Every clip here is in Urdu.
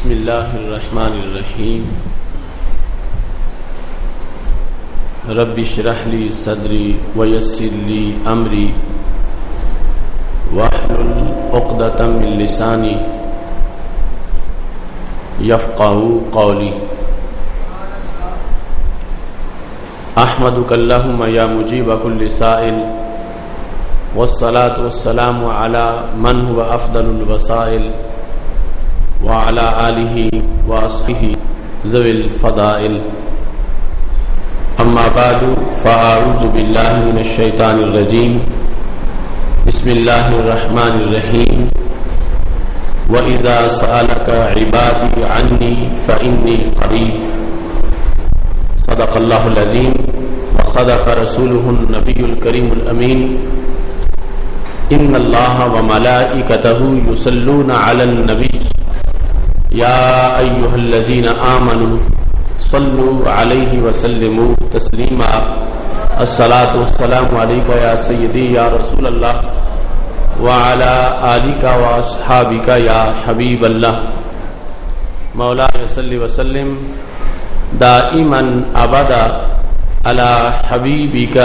بسم اللہ الرحمن الرحیم رب اشرح لی صدری ویسر لی امری واحلل عقدۃ من لسانی یفقہوا قولی احمدک اللہم یا مجیب کل سائل والصلاة والسلام علی من هو افضل الوسائل وعلى آلہ وصحبہ ذوی الفضائل اما بعد فاعوذ باللہ من الشیطان الرجیم بسم اللہ الرحمن الرحیم وَإِذَا سَأَلَكَ عِبَادِي عَنِّي فَإِنِّي قَرِيبٌ صدق اللہ العظیم وصدق رسولہ النبی الکریم الامین ان اللہ وملائکتہ یصلون علی النبی یا ایھا الذین آمنوا صلوا علیہ وسلموا تسلیما الصلاۃ والسلام علیک یا سیدی یا رسول اللہ وعلی آلک واصحابک یا حبیب اللہ مولانا صلی وسلم دائما ابدا علی حبیبک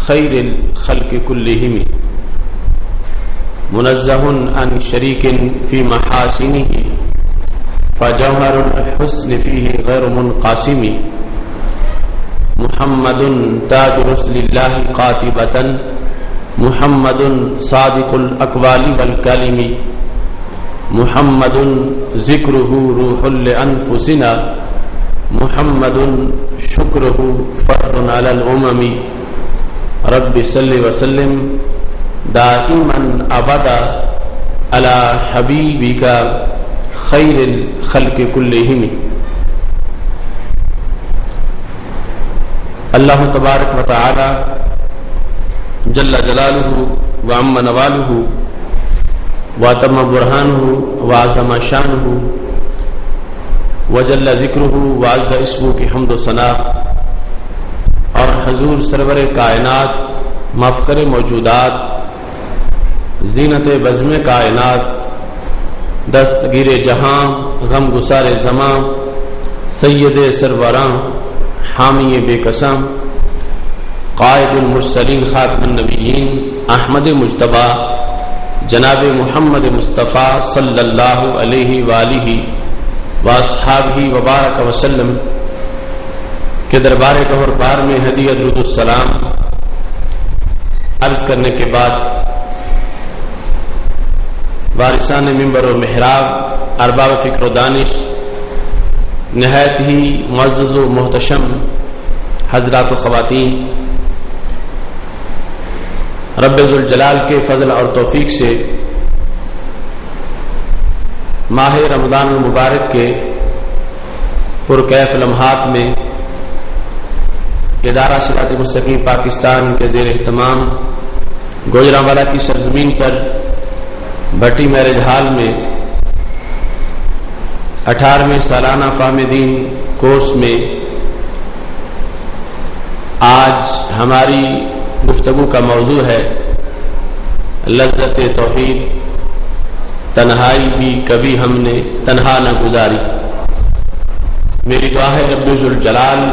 خیر الخلق کلہم منزہ عن شریک فی محاسنہ فجوہر الحسن فیہ غیر منقاسم محمد تاج رسل اللہ قاطبۃ محمد صادق الاقوال والکلم محمد ذکرہ روح لانفسنا محمد شکرہ فرد علی الامم رب صلی وسلم دائما ابدا علی حبیبک خیر الخلق کلہم اللہ تبارک و تعالی جل جلالہ وعم نوالہ واتم برہانہ وعظم شانہ وجل ذکرہ وعز اسمہ کی حمد و ثنا اور حضور سرور کائنات مفخر موجودات زینت بزم کائنات دستگیر جہاں غم گسار زماں سید سروراں حامی بے قسم قائد المرسلین خاتم النبیین احمد مجتبی جناب محمد مصطفیٰ صلی اللہ علیہ وآلہ واصحابہ وبارک وسلم کے دربار گہر بار میں ہدیہ درود السلام عرض کرنے کے بعد وارثان منبر و محراب ارباب فکر و دانش نہایت ہی معزز و محتشم حضرات و خواتین رب ذوالجلال کے فضل اور توفیق سے ماہ رمضان المبارک کے پرکیف لمحات میں ادارہ صراط مستقیم پاکستان کے زیر اہتمام گوجرانوالا کی سرزمین پر بھٹی میرج ہال میں 18ویں سالانہ فہم دین کورس میں آج ہماری گفتگو کا موضوع ہے لذت توحید تنہائی بھی کبھی ہم نے تنہا نہ گزاری میری دعا ہے رب ذوالجلال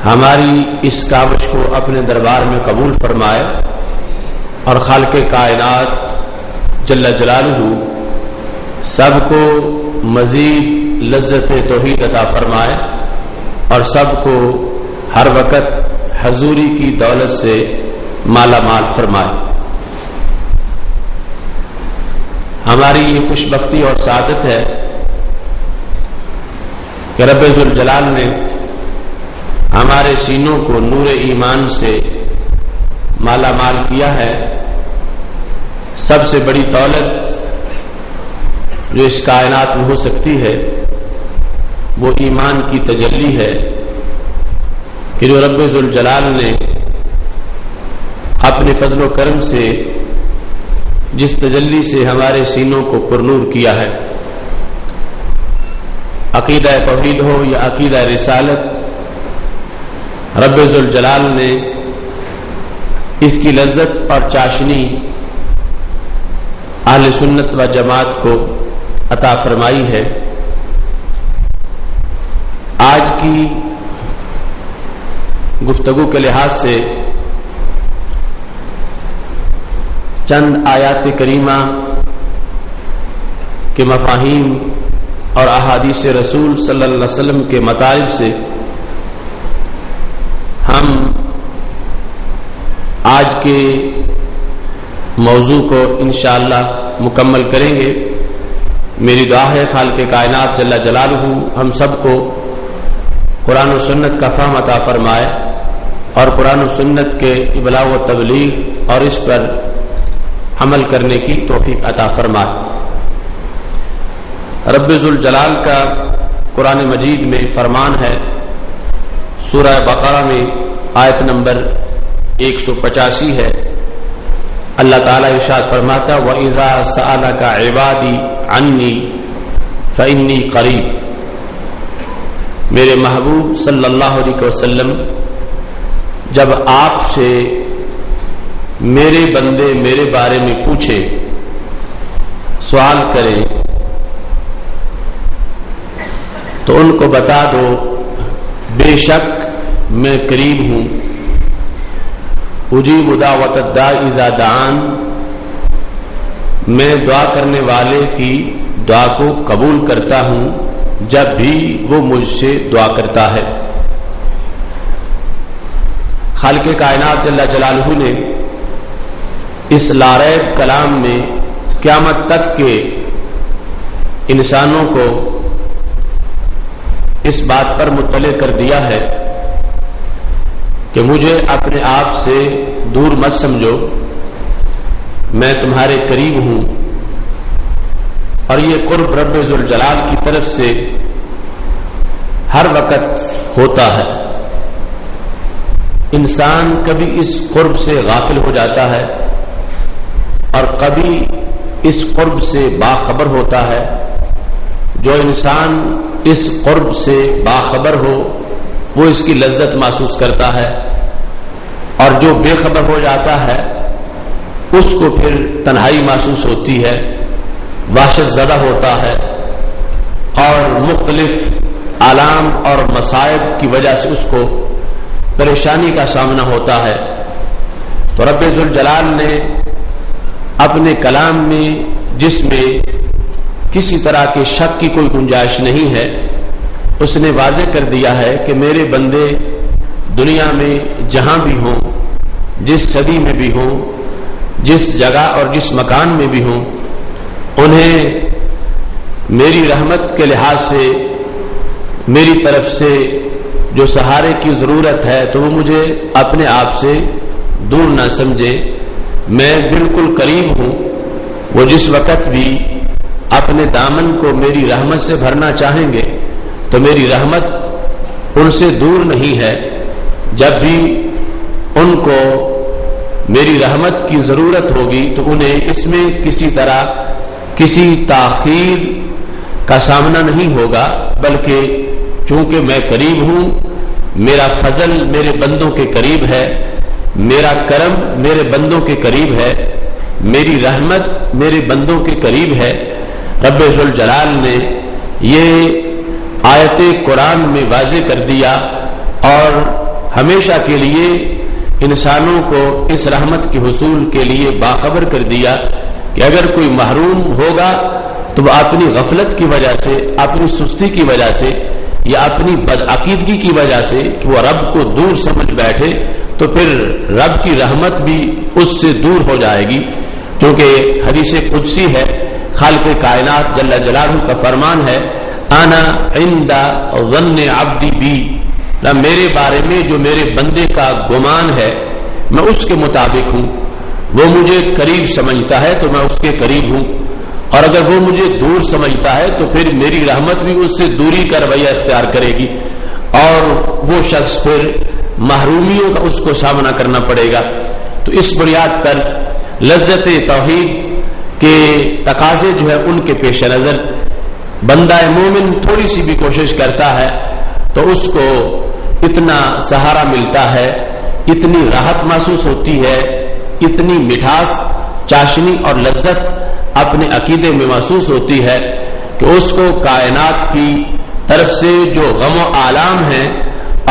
ہماری اس کاوش کو اپنے دربار میں قبول فرمائے اور خالق کائنات جل جلالہ سب کو مزید لذت توحید عطا فرمائے اور سب کو ہر وقت حضوری کی دولت سے مالا مال فرمائے ہماری یہ خوش بختی اور سعادت ہے کہ رب ذوالجلال نے ہمارے سینوں کو نور ایمان سے مالا مال کیا ہے سب سے بڑی دولت جو اس کائنات میں ہو سکتی ہے وہ ایمان کی تجلی ہے کہ جو رب ذوالجلال نے اپنے فضل و کرم سے جس تجلی سے ہمارے سینوں کو پرنور کیا ہے عقیدہ توحید ہو یا عقیدہ رسالت رب ذوالجلال نے اس کی لذت اور چاشنی اہل سنت و جماعت کو عطا فرمائی ہے۔ آج کی گفتگو کے لحاظ سے چند آیات کریمہ کے مفاہیم اور احادیث رسول صلی اللہ علیہ وسلم کے مطالب سے ہم آج کے موضوع کو انشاءاللہ مکمل کریں گے۔ میری دعا ہے خالق کائنات جل جلالہ ہم سب کو قرآن و سنت کا فہم عطا فرمائے اور قرآن و سنت کے ابلاغ و تبلیغ اور اس پر عمل کرنے کی توفیق عطا فرمائے۔ رب ذوالجلال کا قرآن مجید میں فرمان ہے، سورہ بقرہ میں آیت نمبر 185 ہے۔ اللہ تعالیٰ ارشاد فرماتا وَإِذَا سَأَلَكَ عِبَادِي عَنِّي فَإِنِّي قَرِيبٌ۔ میرے محبوب صلی اللہ علیہ وسلم جب آپ سے میرے بندے میرے بارے میں پوچھے، سوال کریں، تو ان کو بتا دو بے شک میں قریب ہوں، اجیب دعوت الداعی اذا دعان، میں دعا کرنے والے کی دعا کو قبول کرتا ہوں جب بھی وہ مجھ سے دعا کرتا ہے۔ خالق کائنات جل جلالہ نے اس لاریب کلام میں قیامت تک کے انسانوں کو اس بات پر مطلع کر دیا ہے کہ مجھے اپنے آپ سے دور مت سمجھو، میں تمہارے قریب ہوں، اور یہ قرب رب ذوالجلال کی طرف سے ہر وقت ہوتا ہے۔ انسان کبھی اس قرب سے غافل ہو جاتا ہے اور کبھی اس قرب سے باخبر ہوتا ہے۔ جو انسان اس قرب سے باخبر ہو وہ اس کی لذت محسوس کرتا ہے، اور جو بے خبر ہو جاتا ہے اس کو پھر تنہائی محسوس ہوتی ہے، وحشت زدہ ہوتا ہے، اور مختلف آلام اور مصائب کی وجہ سے اس کو پریشانی کا سامنا ہوتا ہے۔ تو رب ذوالجلال نے اپنے کلام میں، جس میں کسی طرح کے شک کی کوئی گنجائش نہیں ہے، اس نے واضح کر دیا ہے کہ میرے بندے دنیا میں جہاں بھی ہوں، جس صدی میں بھی ہوں، جس جگہ اور جس مکان میں بھی ہوں، انہیں میری رحمت کے لحاظ سے میری طرف سے جو سہارے کی ضرورت ہے تو وہ مجھے اپنے آپ سے دور نہ سمجھے، میں بالکل قریب ہوں۔ وہ جس وقت بھی اپنے دامن کو میری رحمت سے بھرنا چاہیں گے تو میری رحمت ان سے دور نہیں ہے۔ جب بھی ان کو میری رحمت کی ضرورت ہوگی تو انہیں اس میں کسی طرح کسی تاخیر کا سامنا نہیں ہوگا، بلکہ چونکہ میں قریب ہوں، میرا فضل میرے بندوں کے قریب ہے، میرا کرم میرے بندوں کے قریب ہے، میری رحمت میرے بندوں کے قریب ہے۔ رب ذوالجلال نے یہ آیت قرآن میں واضح کر دیا اور ہمیشہ کے لیے انسانوں کو اس رحمت کے حصول کے لیے باخبر کر دیا کہ اگر کوئی محروم ہوگا تو وہ اپنی غفلت کی وجہ سے، اپنی سستی کی وجہ سے یا اپنی بدعقیدگی کی وجہ سے کہ وہ رب کو دور سمجھ بیٹھے تو پھر رب کی رحمت بھی اس سے دور ہو جائے گی، کیونکہ حدیث قدسی ہے، خالق کائنات جل جلالہ کا فرمان ہے، انا عند ظن عبدی بی، میرے بارے میں جو میرے بندے کا گمان ہے میں اس کے مطابق ہوں۔ وہ مجھے قریب سمجھتا ہے تو میں اس کے قریب ہوں، اور اگر وہ مجھے دور سمجھتا ہے تو پھر میری رحمت بھی اس سے دوری کا رویہ اختیار کرے گی، اور وہ شخص پھر محرومیوں کا اس کو سامنا کرنا پڑے گا۔ تو اس بنیاد پر لذت توحید کے تقاضے جو ہے ان کے پیش نظر بندہ مومن تھوڑی سی بھی کوشش کرتا ہے تو اس کو اتنا سہارا ملتا ہے، اتنی راحت محسوس ہوتی ہے، اتنی مٹھاس، چاشنی اور لذت اپنے عقیدے میں محسوس ہوتی ہے کہ اس کو کائنات کی طرف سے جو غم و آلام ہیں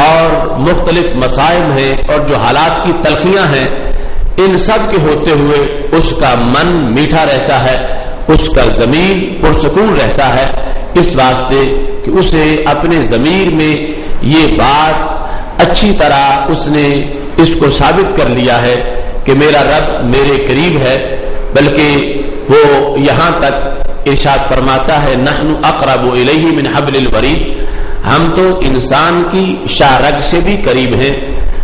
اور مختلف مصائب ہیں اور جو حالات کی تلخیاں ہیں، ان سب کے ہوتے ہوئے اس کا من میٹھا رہتا ہے، اس کا ضمیر پرسکون رہتا ہے، اس واسطے کہ اسے اپنے ضمیر میں یہ بات اچھی طرح اس نے اس کو ثابت کر لیا ہے کہ میرا رب میرے قریب ہے۔ بلکہ وہ یہاں تک ارشاد فرماتا ہے نحن اقرب الیہ من حبل الورید، ہم تو انسان کی شاہ رگ سے بھی قریب ہیں،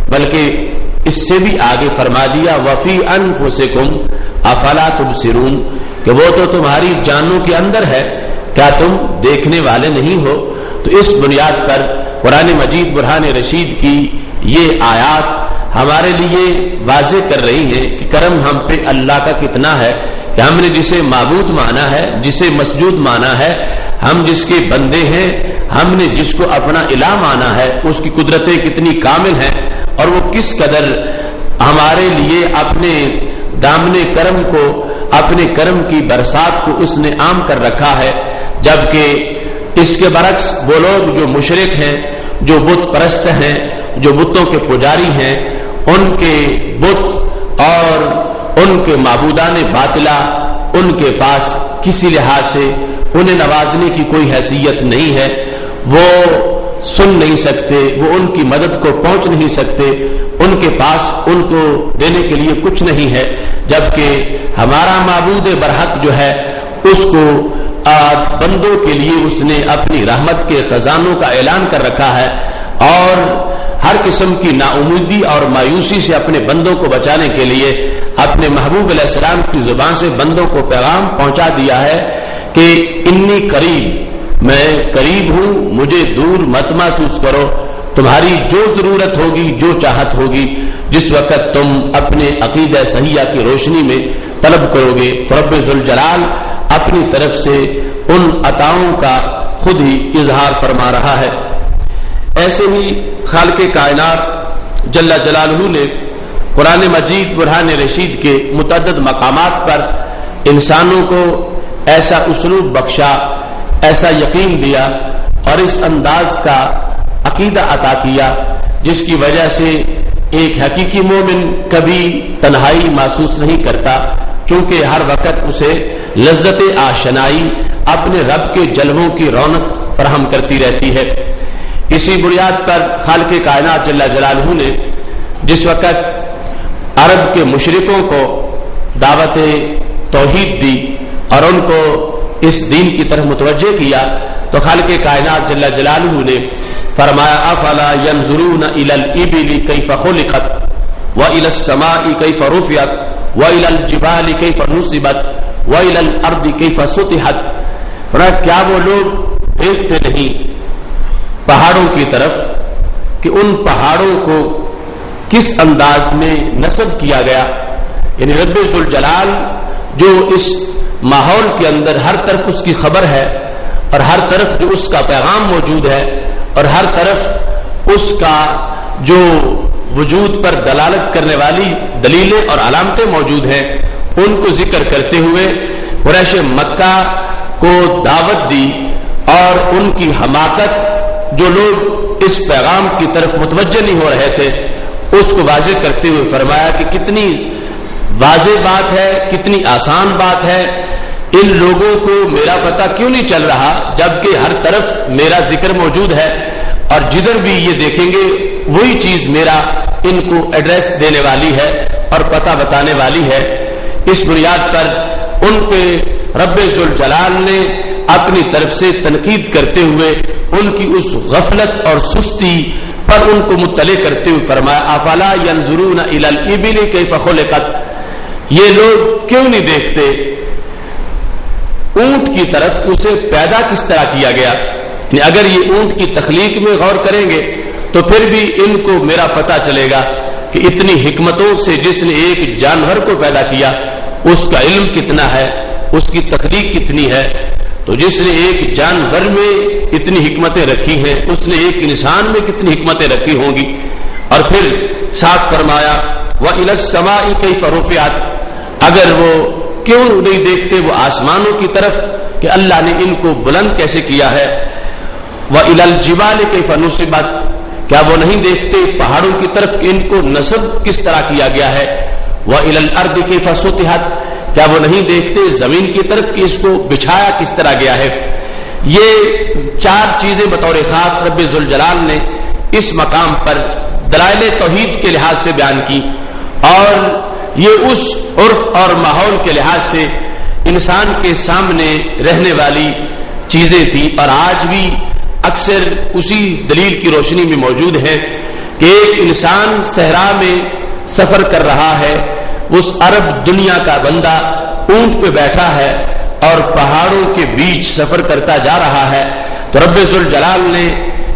بلکہ اس سے بھی آگے فرما دیا وفی انفسکم افلا تبصرون، کہ وہ تو تمہاری جانوں کے اندر ہے، کیا تم دیکھنے والے نہیں ہو؟ تو اس بنیاد پر قرآن مجید برہان رشید کی یہ آیات ہمارے لیے واضح کر رہی ہیں کہ کرم ہم پہ اللہ کا کتنا ہے، کہ ہم نے جسے معبود مانا ہے، جسے مسجود مانا ہے، ہم جس کے بندے ہیں، ہم نے جس کو اپنا الہ مانا ہے، اس کی قدرتیں کتنی کامل ہیں اور وہ کس قدر ہمارے لیے اپنے دامن کرم کو، اپنے کرم کی برسات کو اس نے عام کر رکھا ہے۔ جبکہ اس کے برعکس وہ لوگ جو مشرک ہیں، جو بت پرست ہیں، جو بتوں کے پجاری ہیں، ان کے بت اور ان کے معبودان باطلہ ان کے پاس کسی لحاظ سے انہیں نوازنے کی کوئی حیثیت نہیں ہے، وہ سن نہیں سکتے، وہ ان کی مدد کو پہنچ نہیں سکتے، ان کے پاس ان کو دینے کے لیے کچھ نہیں ہے۔ جبکہ ہمارا معبود برحق جو ہے اس کو بندوں کے لیے اس نے اپنی رحمت کے خزانوں کا اعلان کر رکھا ہے، اور ہر قسم کی ناامیدی اور مایوسی سے اپنے بندوں کو بچانے کے لیے اپنے محبوب علیہ السلام کی زبان سے بندوں کو پیغام پہنچا دیا ہے کہ انی قریب، میں قریب ہوں، مجھے دور مت محسوس کرو، تمہاری جو ضرورت ہوگی، جو چاہت ہوگی، جس وقت تم اپنے عقیدہ صحیحہ کی روشنی میں طلب کرو گے تو رب ذوالجلال اپنی طرف سے ان عطاؤں کا خود ہی اظہار فرما رہا ہے۔ ایسے ہی خالق کائنات جل جلالہ نے قرآن مجید برہان رشید کے متعدد مقامات پر انسانوں کو ایسا اسلوب بخشا، ایسا یقین دیا اور اس انداز کا عقیدہ عطا کیا جس کی وجہ سے ایک حقیقی مومن کبھی تنہائی محسوس نہیں کرتا، چونکہ ہر وقت اسے لذت آشنائی اپنے رب کے جلووں کی رونق فراہم کرتی رہتی ہے۔ اسی بنیاد پر خالق کائنات جل جلالہ نے جس وقت عرب کے مشرکوں کو دعوت توحید دی اور ان کو اس دین کی طرف متوجہ کیا تو خالق کائنات جل جلالہ نے فرمایا افلا ينظرون الى الابل كيف خلقت والى السماء كيف رفعت والى الجبال كيف نصبت والى الارض كيف سطحت، فرمایا کیا وہ لوگ دیکھتے نہیں پہاڑوں کی طرف کہ ان پہاڑوں کو کس انداز میں نصب کیا گیا؟ یعنی رب ذوالجلال جو اس ماحول کے اندر ہر طرف اس کی خبر ہے اور ہر طرف جو اس کا پیغام موجود ہے اور ہر طرف اس کا جو وجود پر دلالت کرنے والی دلیلیں اور علامتیں موجود ہیں، ان کو ذکر کرتے ہوئے قریش مکہ کو دعوت دی اور ان کی حماقت جو لوگ اس پیغام کی طرف متوجہ نہیں ہو رہے تھے اس کو واضح کرتے ہوئے فرمایا کہ کتنی واضح بات ہے، کتنی آسان بات ہے، ان لوگوں کو میرا پتہ کیوں نہیں چل رہا جبکہ ہر طرف میرا ذکر موجود ہے اور جدھر بھی یہ دیکھیں گے وہی چیز میرا ان کو ایڈریس دینے والی ہے اور پتہ بتانے والی ہے۔ اس بنیاد پر ان پہ رب ذوالجلال نے اپنی طرف سے تنقید کرتے ہوئے ان کی اس غفلت اور سستی پر ان کو مطلع کرتے ہوئے فرمایا افلا ينظرون الى الابل كيف خلقت، یہ لوگ کیوں نہیں دیکھتے اونٹ کی طرف اسے پیدا کس طرح کیا گیا؟ یعنی اگر یہ اونٹ کی تخلیق میں غور کریں گے تو پھر بھی ان کو میرا پتہ چلے گا کہ اتنی حکمتوں سے جس نے ایک جانور کو پیدا کیا اس کا علم کتنا ہے، اس کی تخلیق کتنی ہے۔ تو جس نے ایک جانور میں اتنی حکمتیں رکھی ہیں اس نے ایک انسان میں کتنی حکمتیں رکھی ہوں گی۔ اور پھر ساتھ فرمایا وَإِلَى السَّمَاءِ كَيْفَ رُفِعَتْ، اگر وہ کیوں نہیں دیکھتے وہ آسمانوں کی طرف کہ اللہ نے ان کو بلند کیسے کیا ہے. وَإِلَى الْجِبَالِ كَيْفَ نُصِبَتْ, کیا وہ نہیں دیکھتے پہاڑوں کی طرف کہ ان کو نصب کس طرح کیا گیا ہے. وَإِلَى الْأَرْضِ كَيْفَ سُطِحَتْ, کیا وہ نہیں دیکھتے زمین کی طرف کہ اس کو بچھایا کس طرح گیا ہے. یہ چار چیزیں بطور خاص رب ذوالجلال نے اس مقام پر دلائل توحید کے لحاظ سے بیان کی, اور یہ اس عرف اور ماحول کے لحاظ سے انسان کے سامنے رہنے والی چیزیں تھیں, اور آج بھی اکثر اسی دلیل کی روشنی میں موجود ہیں کہ ایک انسان صحرا میں سفر کر رہا ہے, اس عرب دنیا کا بندہ اونٹ پہ بیٹھا ہے اور پہاڑوں کے بیچ سفر کرتا جا رہا ہے, تو رب ذوالجلال نے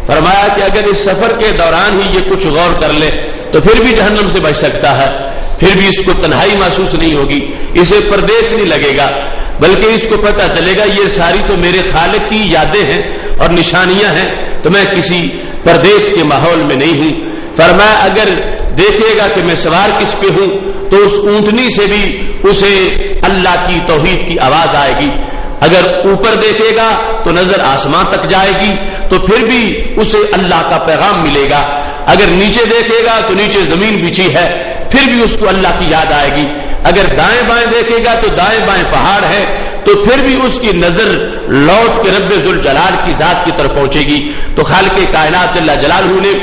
فرمایا کہ اگر اس سفر کے دوران ہی یہ کچھ غور کر لے تو پھر بھی جہنم سے بچ سکتا ہے, پھر بھی اس کو تنہائی محسوس نہیں ہوگی, اسے پردیس نہیں لگے گا, بلکہ اس کو پتہ چلے گا یہ ساری تو میرے خالق کی یادیں ہیں اور نشانیاں ہیں, تو میں کسی پردیس کے ماحول میں نہیں ہوں. فرمایا اگر دیکھے گا کہ میں سوار کس پہ ہوں تو اس اونٹنی سے بھی اسے اللہ کی توحید کی آواز آئے گی, اگر اوپر دیکھے گا تو نظر آسمان تک جائے گی تو پھر بھی اسے اللہ کا پیغام ملے گا, اگر نیچے دیکھے گا تو نیچے زمین بچھی ہے پھر بھی اس کو اللہ کی یاد آئے گی, اگر دائیں بائیں دیکھے گا تو دائیں بائیں پہاڑ ہے تو پھر بھی اس کی نظر لوٹ کے رب ذوالجلال کی ذات کی طرف پہنچے گی. تو خالق کائنات جل جلالہ نے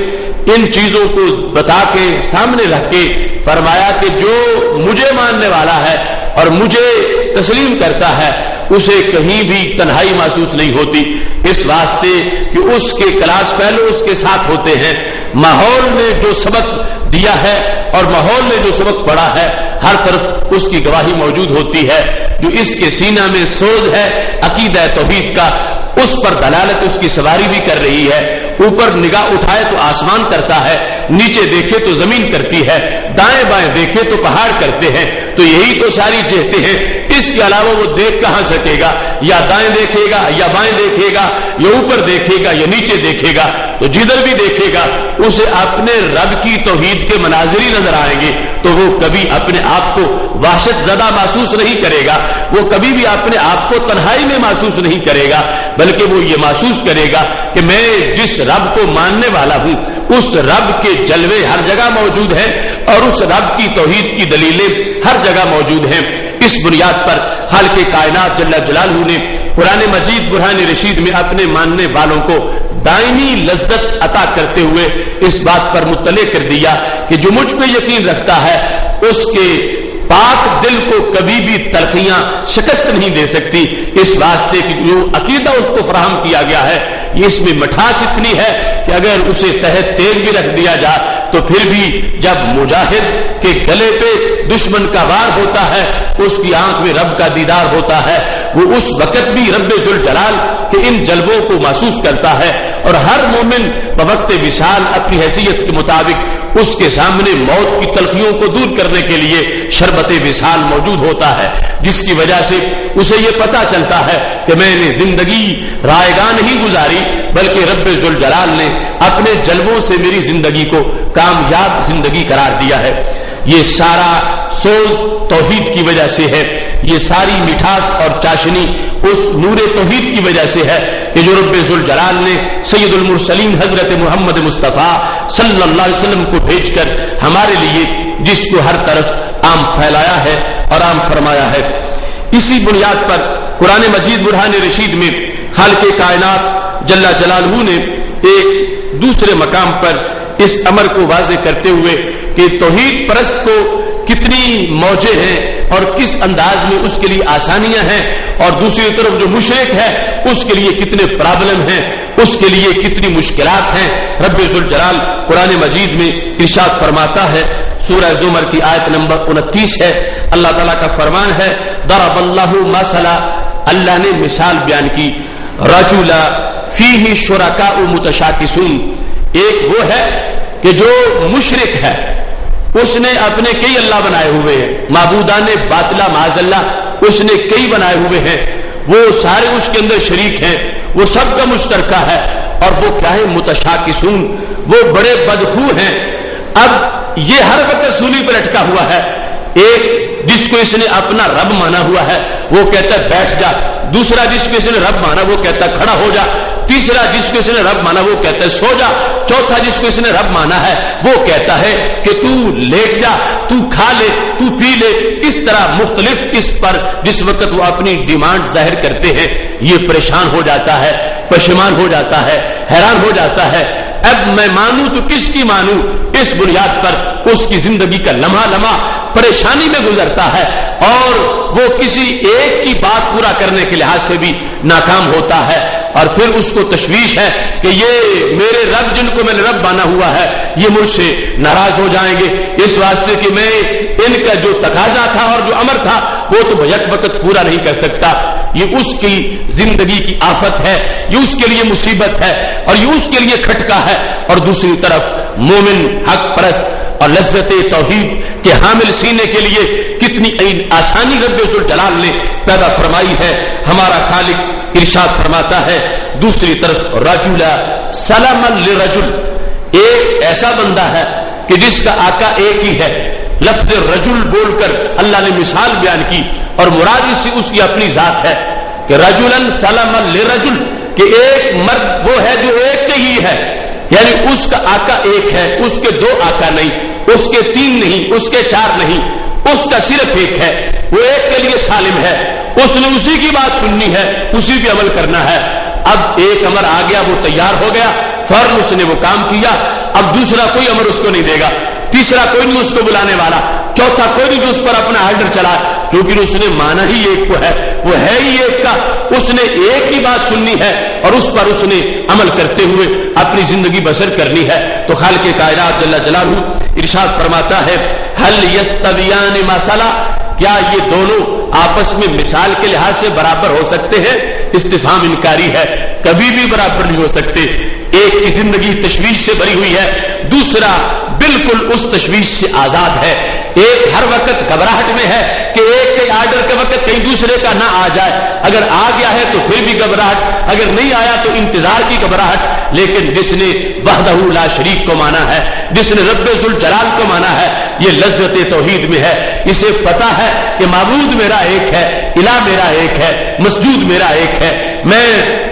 ان چیزوں کو بتا کے سامنے رکھ کے فرمایا کہ جو مجھے ماننے والا ہے اور مجھے تسلیم کرتا ہے اسے کہیں بھی تنہائی محسوس نہیں ہوتی, اس واسطے کہ اس کے کلاس فیلو اس کے ساتھ ہوتے ہیں. ماحول نے جو سبق دیا ہے اور ماحول نے جو سبق پڑھا ہے ہر طرف اس کی گواہی موجود ہوتی ہے. جو اس کے سینہ میں سوز ہے عقیدہ توحید کا, اس پر دلالت اس کی سواری بھی کر رہی ہے. اوپر نگاہ اٹھائے تو آسمان کرتا ہے, نیچے دیکھے تو زمین کرتی ہے, دائیں بائیں دیکھے تو پہاڑ کرتے ہیں, تو یہی تو ساری جہتیں ہیں. اس کے علاوہ وہ دیکھ کہاں سکے گا, یا دائیں دیکھے گا یا بائیں دیکھے گا یا اوپر دیکھے گا یا نیچے دیکھے گا, تو جدھر بھی دیکھے گا اسے اپنے رب کی توحید کے مناظر ہی نظر آئیں گے, تو وہ کبھی اپنے آپ کو وحشت زدہ محسوس نہیں کرے گا, وہ کبھی بھی اپنے آپ کو تنہائی میں محسوس نہیں کرے گا, بلکہ وہ یہ محسوس کرے گا کہ میں جس رب کو ماننے والا ہوں اس رب کے جلوے ہر جگہ موجود ہیں اور اس رب کی توحید کی دلیلیں ہر جگہ موجود ہیں. اس بنیاد پر خالق کائنات جل جلالہ نے قرآن مجید برہان رشید میں اپنے ماننے والوں کو دائمی لذت عطا کرتے ہوئے اس بات پر مطلع کر دیا کہ جو مجھ پہ یقین رکھتا ہے اس کے پاک دل کو کبھی بھی تلخیاں شکست نہیں دے سکتی, اس واسطے کہ جو عقیدہ اس کو فراہم کیا گیا ہے اس میں مٹھاس اتنی ہے کہ اگر اسے تحت تیل بھی رکھ دیا جائے تو پھر بھی جب مجاہد کے گلے پہ دشمن کا وار ہوتا ہے اس کی آنکھ میں رب کا دیدار ہوتا ہے, وہ اس وقت بھی رب ذوالجلال کے ان جلووں کو محسوس کرتا ہے. اور ہر مومن بوقت وصال اپنی حیثیت کے مطابق اس کے سامنے موت کی تلخیوں کو دور کرنے کے لیے شربت وصال موجود ہوتا ہے, جس کی وجہ سے اسے یہ پتا چلتا ہے کہ میں نے زندگی رائگاں نہیں گزاری بلکہ رب ذوالجلال نے اپنے جلووں سے میری زندگی کو کامیاب زندگی قرار دیا ہے. یہ سارا سوز توحید کی وجہ سے ہے, یہ ساری مٹھاس اور چاشنی اس نور توحید کی وجہ سے ہے کہ جو رب ذوالجلال نے سید المرسلین حضرت محمد مصطفیٰ صلی اللہ علیہ وسلم کو بھیج کر ہمارے لیے جس کو ہر طرف عام پھیلایا ہے اور عام فرمایا ہے. اسی بنیاد پر قرآن مجید برہان رشید میں خالق کائنات جل جلالہ نے ایک دوسرے مقام پر اس امر کو واضح کرتے ہوئے کہ توحید پرست کو کتنی موجیں ہیں اور کس انداز میں اس کے لیے آسانیاں ہیں, اور دوسری طرف جو مشرک ہے اس کے لیے کتنے پرابلم ہیں, اس کے لیے کتنی مشکلات ہیں. رب ذوالجلال قرآن مجید میں ارشاد فرماتا ہے, سورہ زمر کی آیت نمبر 29 ہے, اللہ تعالیٰ کا فرمان ہے, ضرب اللہ مثلا, اللہ نے مثال بیان کی, رجلا فیہ شرکاء متشاکسون, ایک وہ ہے کہ جو مشرک ہے اس نے اپنے کئی اللہ بنائے ہوئے ہیں, معبودان باطلہ معاذ اللہ اس نے کئی بنائے ہوئے ہیں, وہ سارے اس کے اندر شریک ہیں, وہ سب کا مشترکہ ہے, اور وہ کیا ہے متشاکسون, وہ بڑے بدخو ہیں. اب یہ ہر وقت سولی پر لٹکا ہوا ہے, ایک جس کو اس نے اپنا رب مانا ہوا ہے وہ کہتا ہے بیٹھ جا, دوسرا جس کو اس نے رب مانا وہ کہتا ہے کھڑا ہو جا، تیسرا جس کو اس نے رب مانا وہ کہتا ہے سو جا، چوتھا جس کو اس نے رب مانا ہے وہ کہتا ہے کہ تو لیٹ جا، تو کھا لے، تو پی لے۔ اس طرح مختلف اس پر جس وقت وہ اپنی ڈیمانڈ ظاہر کرتے ہیں یہ پریشان ہو جاتا ہے، پشیمان ہو جاتا ہے، حیران ہو جاتا ہے۔ اب میں مانوں تو کس کی مانوں؟ اس بنیاد پر اس کی زندگی کا لمحہ لمحہ پریشانی میں گزرتا ہے اور وہ کسی ایک کی بات پورا کرنے کے لحاظ سے بھی ناکام ہوتا ہے، اور پھر اس کو تشویش ہے کہ یہ میرے رب جن کو میں نے رب مانا ہوا ہے یہ مجھ سے ناراض ہو جائیں گے، اس واسطے کہ میں ان کا جو تقاضا تھا اور جو امر تھا وہ تو بیک وقت پورا نہیں کر سکتا۔ یہ اس کی زندگی کی آفت ہے، یہ اس کے لیے مصیبت ہے اور یہ اس کے لیے کھٹکا ہے۔ اور دوسری طرف مومن حق پرست اور لذت توحید کے حامل سینے کے لیے کتنی آسانی رب ذوالجلال نے پیدا فرمائی ہے۔ ہمارا خالق ارشاد فرماتا ہے دوسری طرف رجل سلما لرجل، ایک ایسا بندہ ہے کہ جس کا آقا ایک ہی ہے۔ لفظ رجل بول کر اللہ نے مثال بیان کی اور مراد اس سے اس کی اپنی ذات ہے کہ رجلا سلما لرجل، کہ ایک مرد وہ ہے جو ایک کے ہی ہے، یعنی اس کا آقا ایک ہے، اس کے دو آقا نہیں، اس کے تین نہیں، اس کے چار نہیں، اس کا صرف ایک ہے، وہ ایک کے لیے سالم ہے، اس نے اسی کی بات سننی ہے، اسی پہ عمل کرنا ہے۔ اب ایک امر آ گیا، وہ تیار ہو گیا، فوراً اس نے وہ کام کیا، اب دوسرا کوئی امر اس کو نہیں دے گا، تیسرا کوئی نہیں اس کو بلانے والا، چوتھا کوئی نہیں جو اس پر اپنا آرڈر چلا، کیونکہ اس نے مانا ہی ایک کو ہے، وہ ہے ہی ایک کا، اس نے ایک کی بات سننی ہے اور اس پر اس نے عمل کرتے ہوئے اپنی زندگی بسر کرنی ہے۔ تو خالق کائنات جل جلالہ ارشاد فرماتا ہے هل یستویان مثلا، کیا یہ دونوں آپس میں مثال کے لحاظ سے برابر ہو سکتے ہیں؟ استفہام انکاری ہے، کبھی بھی برابر نہیں ہو سکتے۔ ایک کی زندگی تشویش سے بھری ہوئی ہے، دوسرا بالکل اس تشویش سے آزاد ہے۔ ایک ہر وقت گھبراہٹ میں ہے کہ ایک کے آرڈر کے وقت کہیں دوسرے کا نہ آ جائے، اگر آ گیا ہے تو پھر بھی گھبراہٹ، اگر نہیں آیا تو انتظار کی گھبراہٹ۔ لیکن جس نے وحدہ لا شریک کو مانا ہے، جس نے رب ذوالجلال کو مانا ہے، یہ لذت توحید میں ہے، اسے پتا ہے کہ معبود میرا ایک ہے، الہ میرا ایک ہے، مسجود میرا ایک ہے، میں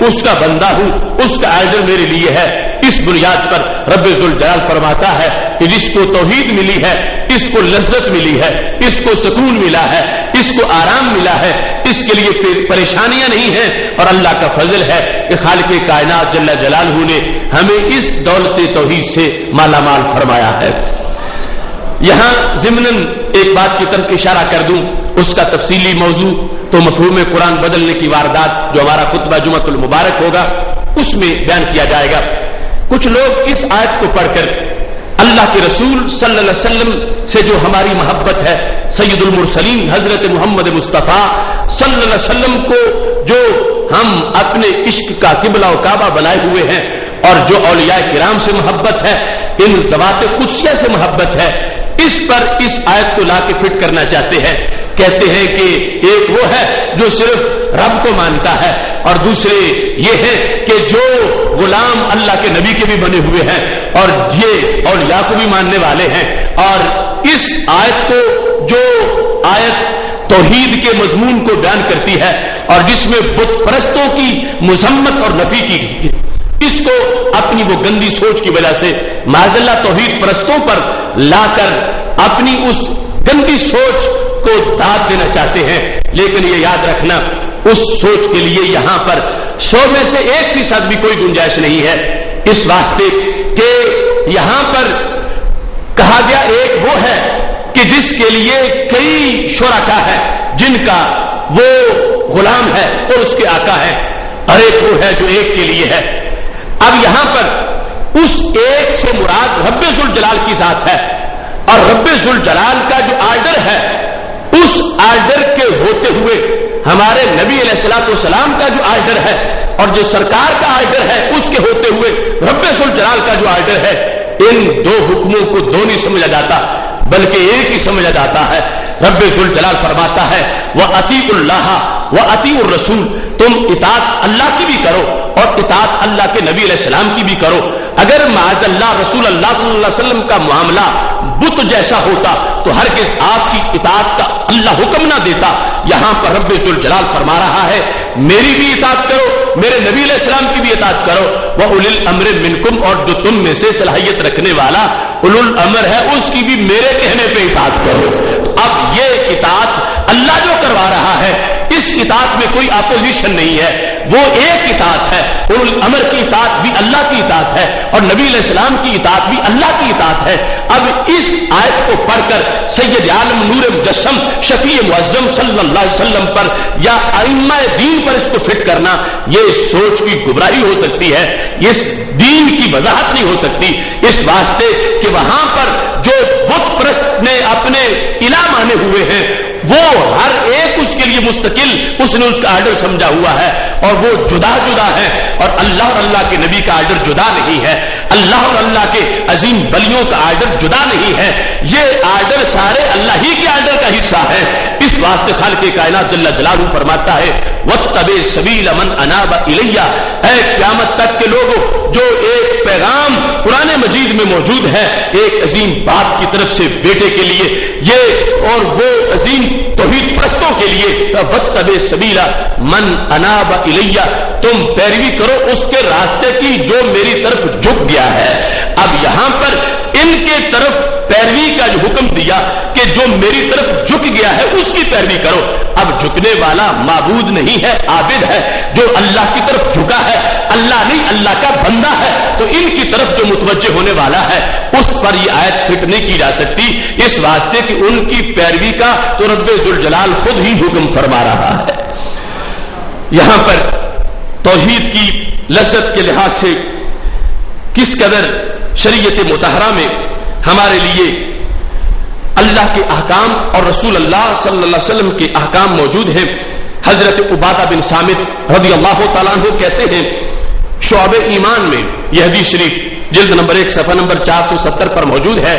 اس کا بندہ ہوں، اس کا آرڈر میرے لیے ہے۔ اس بنیاد پر رب ذوالجلال فرماتا ہے کہ جس کو توحید ملی ہے، اس کو لذت ملی ہے، اس کو سکون ملا ہے، اس کو آرام ملا ہے، اس کے لیے پریشانیاں نہیں ہیں، اور اللہ کا فضل ہے کہ خالق کائنات جل جلالہ نے ہمیں اس دولت توحید سے مالا مال فرمایا ہے۔ یہاں ضمناً ایک بات کی طرف اشارہ کر دوں، اس کا تفصیلی موضوع تو مفہوم قرآن بدلنے کی واردات جو ہمارا خطبہ جمعۃ المبارک ہوگا اس میں بیان کیا جائے گا۔ کچھ لوگ اس آیت کو پڑھ کر اللہ کے رسول صلی اللہ علیہ وسلم سے جو ہماری محبت ہے، سید المرسلین حضرت محمد مصطفیٰ صلی اللہ علیہ وسلم کو جو ہم اپنے عشق کا قبلہ و کعبہ بنائے ہوئے ہیں، اور جو اولیاء کرام سے محبت ہے، ان ذوات قدسیہ سے محبت ہے، اس پر اس آیت کو لا کے فٹ کرنا چاہتے ہیں۔ کہتے ہیں کہ ایک وہ ہے جو صرف رب کو مانتا ہے، اور دوسرے یہ ہے کہ جو غلام اللہ کے نبی کے بھی بنے ہوئے ہیں اور یہ اولیاء کو بھی ماننے والے ہیں۔ اور اس آیت کو جو آیت توحید کے مضمون کو بیان کرتی ہے اور جس میں بت پرستوں کی مذمت اور نفی کی گئی، اس کو اپنی وہ گندی سوچ کی وجہ سے معاذ اللہ توحید پرستوں پر لا کر اپنی اس گندی سوچ کو داد دینا چاہتے ہیں۔ لیکن یہ یاد رکھنا، اس سوچ کے لیے یہاں پر 100 میں سے 1% بھی کوئی گنجائش نہیں ہے، اس واسطے کہ یہاں پر کہا گیا ایک وہ ہے کہ جس کے لیے کئی شرکا ہے، جن کا وہ غلام ہے اور اس کے آقا ہے، اور ایک وہ ہے جو ایک کے لیے ہے۔ اب یہاں پر اس ایک سے مراد رب ذوالجلال کی ذات ہے، اور رب ذوالجلال کا جو آرڈر ہے، اس آرڈر کے ہوتے ہوئے ہمارے نبی علیہ الصلوۃ والسلام کا جو آرڈر ہے اور جو سرکار کا آرڈر ہے، اس کے ہوتے ہوئے رب ذوالجلال کا جو آرڈر ہے، ان دو حکموں کو دو نہیں سمجھا جاتا بلکہ ایک ہی سمجھا جاتا ہے۔ رب ذوالجلال فرماتا ہے وَأَطِیعُوا اللَّهَ وَأَطِیعُوا الرَّسُولَ، تم اطاعت اللہ کی بھی کرو اور اطاعت اللہ کے نبی علیہ السلام کی بھی کرو. اگر معاذ اللہ رسول اللہ صلی اللہ علیہ وسلم کا معاملہ بت جیسا ہوتا تو ہرگز آپ کی اطاعت کا اللہ حکم نہ دیتا. یہاں پر رب ذوالجلال فرما رہا ہے میری بھی اطاعت کرو, میرے نبی علیہ السلام کی بھی اطاعت کرو. وَأُولِي الْأَمْرِ مِنْكُمْ, اور جو تم میں سے صلاحیت رکھنے والا اولو الامر ہے اس کی بھی میرے کہنے پہ اطاعت کرو. اب یہ اطاعت اللہ جو کروا رہا ہے اس اطاعت میں کوئی اپوزیشن نہیں ہے, وہ ایک اطاعت ہے. اولو الامر کی اطاعت بھی اللہ کی اطاعت ہے اور نبی علیہ السلام کی اطاعت بھی اللہ کی اطاعت ہے. اب اس آیت کو پڑھ کر سید عالم نور مجسم شفیع معظم صلی اللہ علیہ وسلم پر یا ائمہ دین پر اس کو فٹ کرنا یہ سوچ کی گمراہی ہو سکتی ہے, اس دین کی وضاحت نہیں ہو سکتی. اس واسطے کہ وہاں پر جو بت پرست نے اپنے الہ مانے ہوئے ہیں وہ ہر ایک اس کے لیے مستقل اس نے اس کا آرڈر سمجھا ہوا ہے اور وہ جدا جدا ہے, اور اللہ اور اللہ کے نبی کا آرڈر جدا نہیں ہے, اللہ اور اللہ کے عظیم ولیوں کا آرڈر جدا نہیں ہے. یہ آرڈر سارے اللہ ہی کے آرڈر کا حصہ ہے. اس واسطے خالق کائنات جل جلالہ فرماتا ہے وَاتَّبِعْ سَبِيلَ مَنْ أَنَابَ إِلَيَّ, اے قیامت تک کے لوگوں جو ایک پیغام قرآن مجید میں موجود ہے ایک عظیم باپ کی طرف سے بیٹے کے لیے یہ اور وہ عظیم توحید پرستوں کے لیے وَاتَّبِعْ سَبِيلَ مَنْ أَنَابَ إِلَيَّ, تم پیروی کرو اس کے راستے کی جو میری طرف جھک گیا ہے. اب یہاں پر ان کے طرف پیروی کا جو حکم دیا کہ جو میری طرف جھک گیا ہے اس کی پیروی کرو. اب جھکنے والا معبود نہیں ہے, عابد ہے. جو اللہ کی طرف جھکا ہے اللہ نہیں اللہ کا بندہ ہے, تو ان کی طرف جو متوجہ ہونے والا ہے اس پر یہ آیت فٹ نہیں کی جا سکتی, اس واسطے کہ ان کی پیروی کا تو رب ذوالجلال خود ہی حکم فرما رہا ہے. یہاں پر توحید کی لذت کے لحاظ سے کس قدر شریعت مطہرہ میں ہمارے لیے اللہ کے احکام اور رسول اللہ صلی اللہ علیہ وسلم کے احکام موجود ہیں. حضرت عبادہ بن صامت رضی اللہ تعالیٰ عنہ کہتے ہیں شعب ایمان میں یہ حدیث شریف جلد نمبر 1 صفحہ نمبر 470 پر موجود ہے.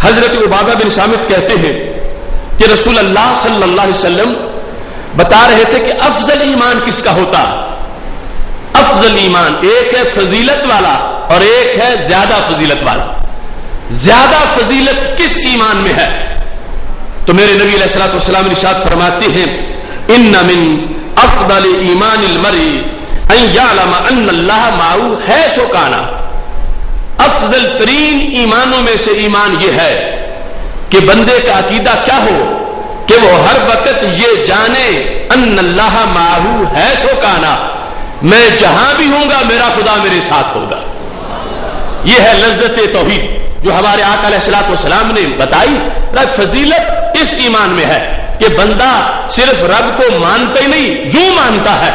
حضرت عبادہ بن صامت کہتے ہیں کہ رسول اللہ صلی اللہ علیہ وسلم بتا رہے تھے کہ افضل ایمان کس کا ہوتا. افضل ایمان ایک ہے فضیلت والا اور ایک ہے زیادہ فضیلت والا. زیادہ فضیلت کس ایمان میں ہے؟ تو میرے نبی علیہ الصلوۃ والسلام ارشاد فرماتے ہیں ان من افضل ایمان المرء ان یعلم ان اللہ معه حیث کان. افضل ترین ایمانوں میں سے ایمان یہ ہے کہ بندے کا عقیدہ کیا ہو کہ وہ ہر وقت یہ جانے ان اللہ معه حیث کان, میں جہاں بھی ہوں گا میرا خدا میرے ساتھ ہوگا. یہ ہے لذت توحید جو ہمارے آقا علیہ الصلوۃ والسلام نے بتائی. فضیلت اس ایمان میں ہے کہ بندہ صرف رب کو مانتا ہی نہیں یوں مانتا ہے,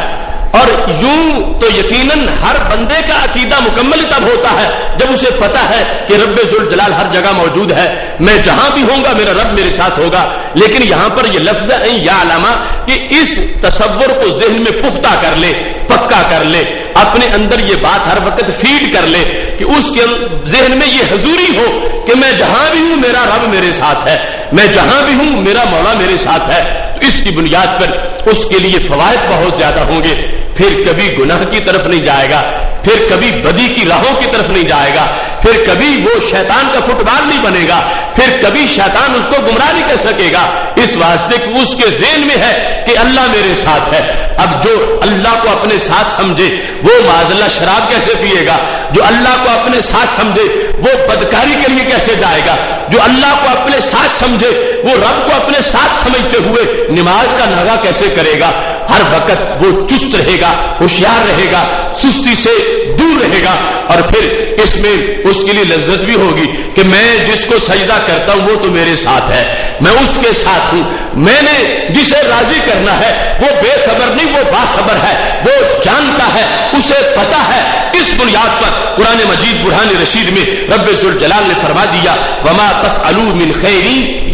اور یوں تو یقیناً ہر بندے کا عقیدہ مکمل تب ہوتا ہے جب اسے پتا ہے کہ رب ذوالجلال ہر جگہ موجود ہے, میں جہاں بھی ہوں گا میرا رب میرے ساتھ ہوگا. لیکن یہاں پر یہ لفظ ہے یا علامہ کہ اس تصور کو ذہن میں پختہ کر لے, پکا کر لے, اپنے اندر یہ بات ہر وقت فیڈ کر لے کہ اس کے ذہن میں یہ حضوری ہو کہ میں جہاں بھی ہوں میرا رب میرے ساتھ ہے, میں جہاں بھی ہوں میرا مولا میرے ساتھ ہے. تو اس کی بنیاد پر اس کے لیے فوائد بہت زیادہ ہوں گے. پھر کبھی گناہ کی طرف نہیں جائے گا, پھر کبھی بدی کی راہوں کی طرف نہیں جائے گا, پھر کبھی وہ شیطان کا فٹ بال نہیں بنے گا, پھر کبھی شیطان اس کو گمراہ نہیں کر سکے گا. اس واسطے کہ اس کے ذہن میں ہے کہ اللہ میرے ساتھ ہے. اب جو اللہ کو اپنے ساتھ سمجھے وہ معاذ اللہ شراب کیسے پیے گا؟ جو اللہ کو اپنے ساتھ سمجھے وہ بدکاری کے لیے کیسے جائے گا؟ جو اللہ کو اپنے ساتھ سمجھے وہ رب کو اپنے ساتھ سمجھتے ہوئے نماز کا ناغہ کیسے کرے گا؟ ہر وقت وہ چست رہے گا, ہوشیار رہے گا, سستی سے دور رہے گا. اور پھر اس میں اس کے لیے لذت بھی ہوگی کہ میں جس کو سجدہ کرتا ہوں وہ تو میرے ساتھ ہے, میں اس کے ساتھ ہوں. میں نے جسے راضی کرنا ہے وہ بے خبر نہیں, وہ باخبر ہے, وہ جانتا ہے, اسے پتا ہے. اس بنیاد پر قرآن مجید برہان رشید میں رب ذوالجلال نے فرما دیا وما تفعلوا من خیر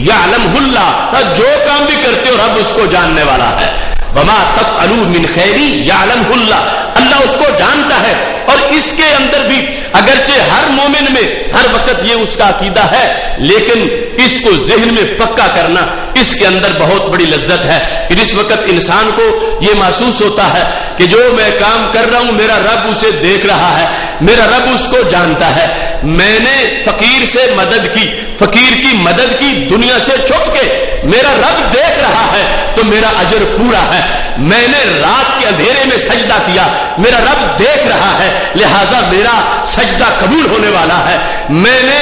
یعلمہ اللہ, جو کام بھی کرتے ہو رب اس کو جاننے والا ہے. وما تفعلوا من خیر یعلمہ اللہ, اللہ اللہ اس کو جانتا ہے، اور اس کے اندر بھی اگرچہ ہر مومن میں ہر وقت یہ اس کا عقیدہ ہے، لیکن اس کو ذہن میں پکا کرنا، اس کے اندر بہت بڑی لذت ہے کہ جس وقت انسان کو یہ محسوس ہوتا ہے کہ جو میں کام کر رہا ہوں میرا رب اسے دیکھ رہا ہے، میرا رب اس کو جانتا ہے، میں نے فقیر سے مدد کی، فقیر کی مدد کی دنیا سے چھپ کے، میرا رب دیکھ رہا ہے تو میرا اجر پورا ہے، میں نے رات کے اندھیرے میں سجدہ کیا، میرا رب دیکھ رہا ہے لہذا میرا سجدہ قبول ہونے والا ہے، میں نے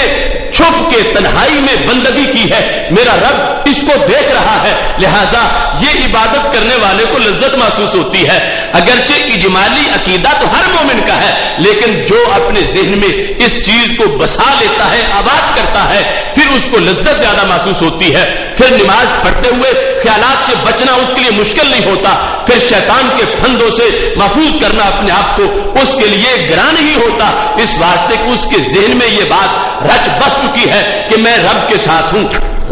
چھپ کے تنہائی میں بندگی کی ہے، میرا رب اس کو دیکھ رہا ہے، لہذا یہ عبادت کرنے والے کو لذت محسوس ہوتی ہے۔ اگرچہ اجمالی عقیدہ تو ہر مومن کا ہے، لیکن جو اپنے ذہن میں اس چیز کو بسا لیتا ہے، آباد کرتا ہے، پھر اس کو لذت زیادہ محسوس ہوتی ہے، پھر نماز پڑھتے ہوئے خیالات سے بچنا اس کے لیے مشکل نہیں ہوتا، پھر شیطان کے پھندوں سے محفوظ کرنا اپنے آپ کو اس کے لیے گراں نہیں ہوتا، اس واسطے کہ اس کے ذہن میں یہ بات رچ بس چکی ہے کہ میں رب کے ساتھ ہوں،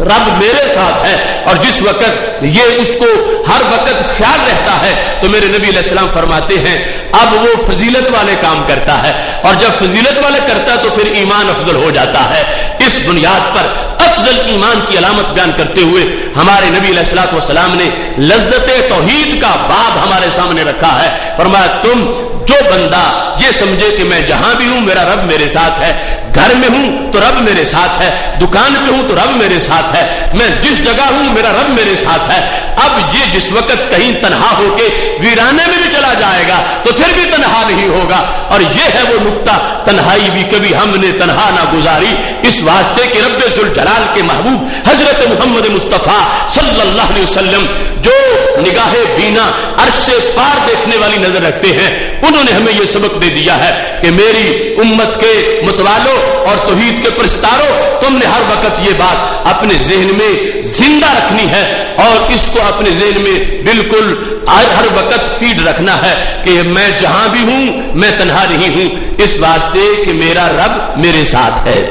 رب میرے ساتھ ہے، اور جس وقت یہ اس کو ہر وقت خیال رہتا ہے تو میرے نبی علیہ السلام فرماتے ہیں اب وہ فضیلت والے کام کرتا ہے، اور جب فضیلت والے کرتا ہے تو پھر ایمان افضل ہو جاتا ہے۔ اس بنیاد پر افضل ایمان کی علامت بیان کرتے ہوئے ہمارے نبی علیہ الصلوۃ والسلام نے لذت توحید کا باب ہمارے سامنے رکھا ہے، فرمایا تم جو بندہ یہ سمجھے کہ میں جہاں بھی ہوں میرا رب میرے ساتھ ہے، گھر میں ہوں تو رب میرے ساتھ ہے، دکان پہ ہوں تو رب میرے ساتھ ہے، میں جس جگہ ہوں میرا رب میرے ساتھ ہے، اب یہ جس وقت کہیں تنہا ہو کے ویرانے میں بھی چلا جائے گا تو پھر بھی تنہا نہیں ہوگا، اور یہ ہے وہ نقطہ، تنہائی بھی کبھی ہم نے تنہا نہ گزاری، اس واسطے کہ رب ذوالجلال کے محبوب حضرت محمد مصطفیٰ صلی اللہ علیہ وسلم جو نگاہ بینا عرش سے پار دیکھنے والی نظر رکھتے ہیں، انہوں نے ہمیں یہ سبق دے دیا ہے کہ میری امت کے متوالوں اور توحید کے پرستاروں، تم نے ہر وقت یہ بات اپنے ذہن میں زندہ رکھنی ہے، اور اس کو اپنے ذہن میں بالکل ہر وقت فیڈ رکھنا ہے کہ میں جہاں بھی ہوں میں تنہا نہیں ہوں، اس واسطے کہ میرا رب میرے ساتھ ہے۔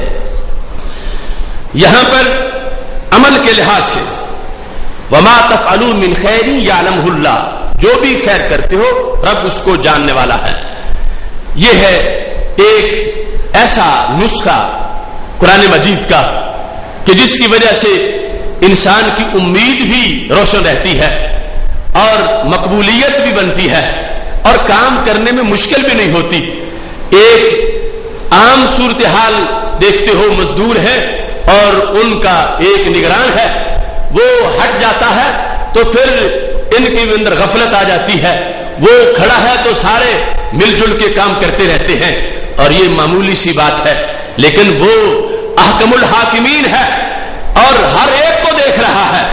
یہاں پر عمل کے لحاظ سے وما تفعلوا من خیر یعلمہ اللہ، جو بھی خیر کرتے ہو رب اس کو جاننے والا ہے۔ یہ ہے ایک ایسا نسخہ قرآن مجید کا کہ جس کی وجہ سے انسان کی امید بھی روشن رہتی ہے اور مقبولیت بھی بنتی ہے اور کام کرنے میں مشکل بھی نہیں ہوتی۔ ایک عام صورتحال دیکھتے ہو، مزدور ہے اور ان کا ایک نگران ہے، وہ ہٹ جاتا ہے تو پھر ان کے اندر غفلت آ جاتی ہے، وہ کھڑا ہے تو سارے مل جل کے کام کرتے رہتے ہیں، اور یہ معمولی سی بات ہے، لیکن وہ احکم الحاکمین ہے اور ہر ایک کو دیکھ رہا ہے،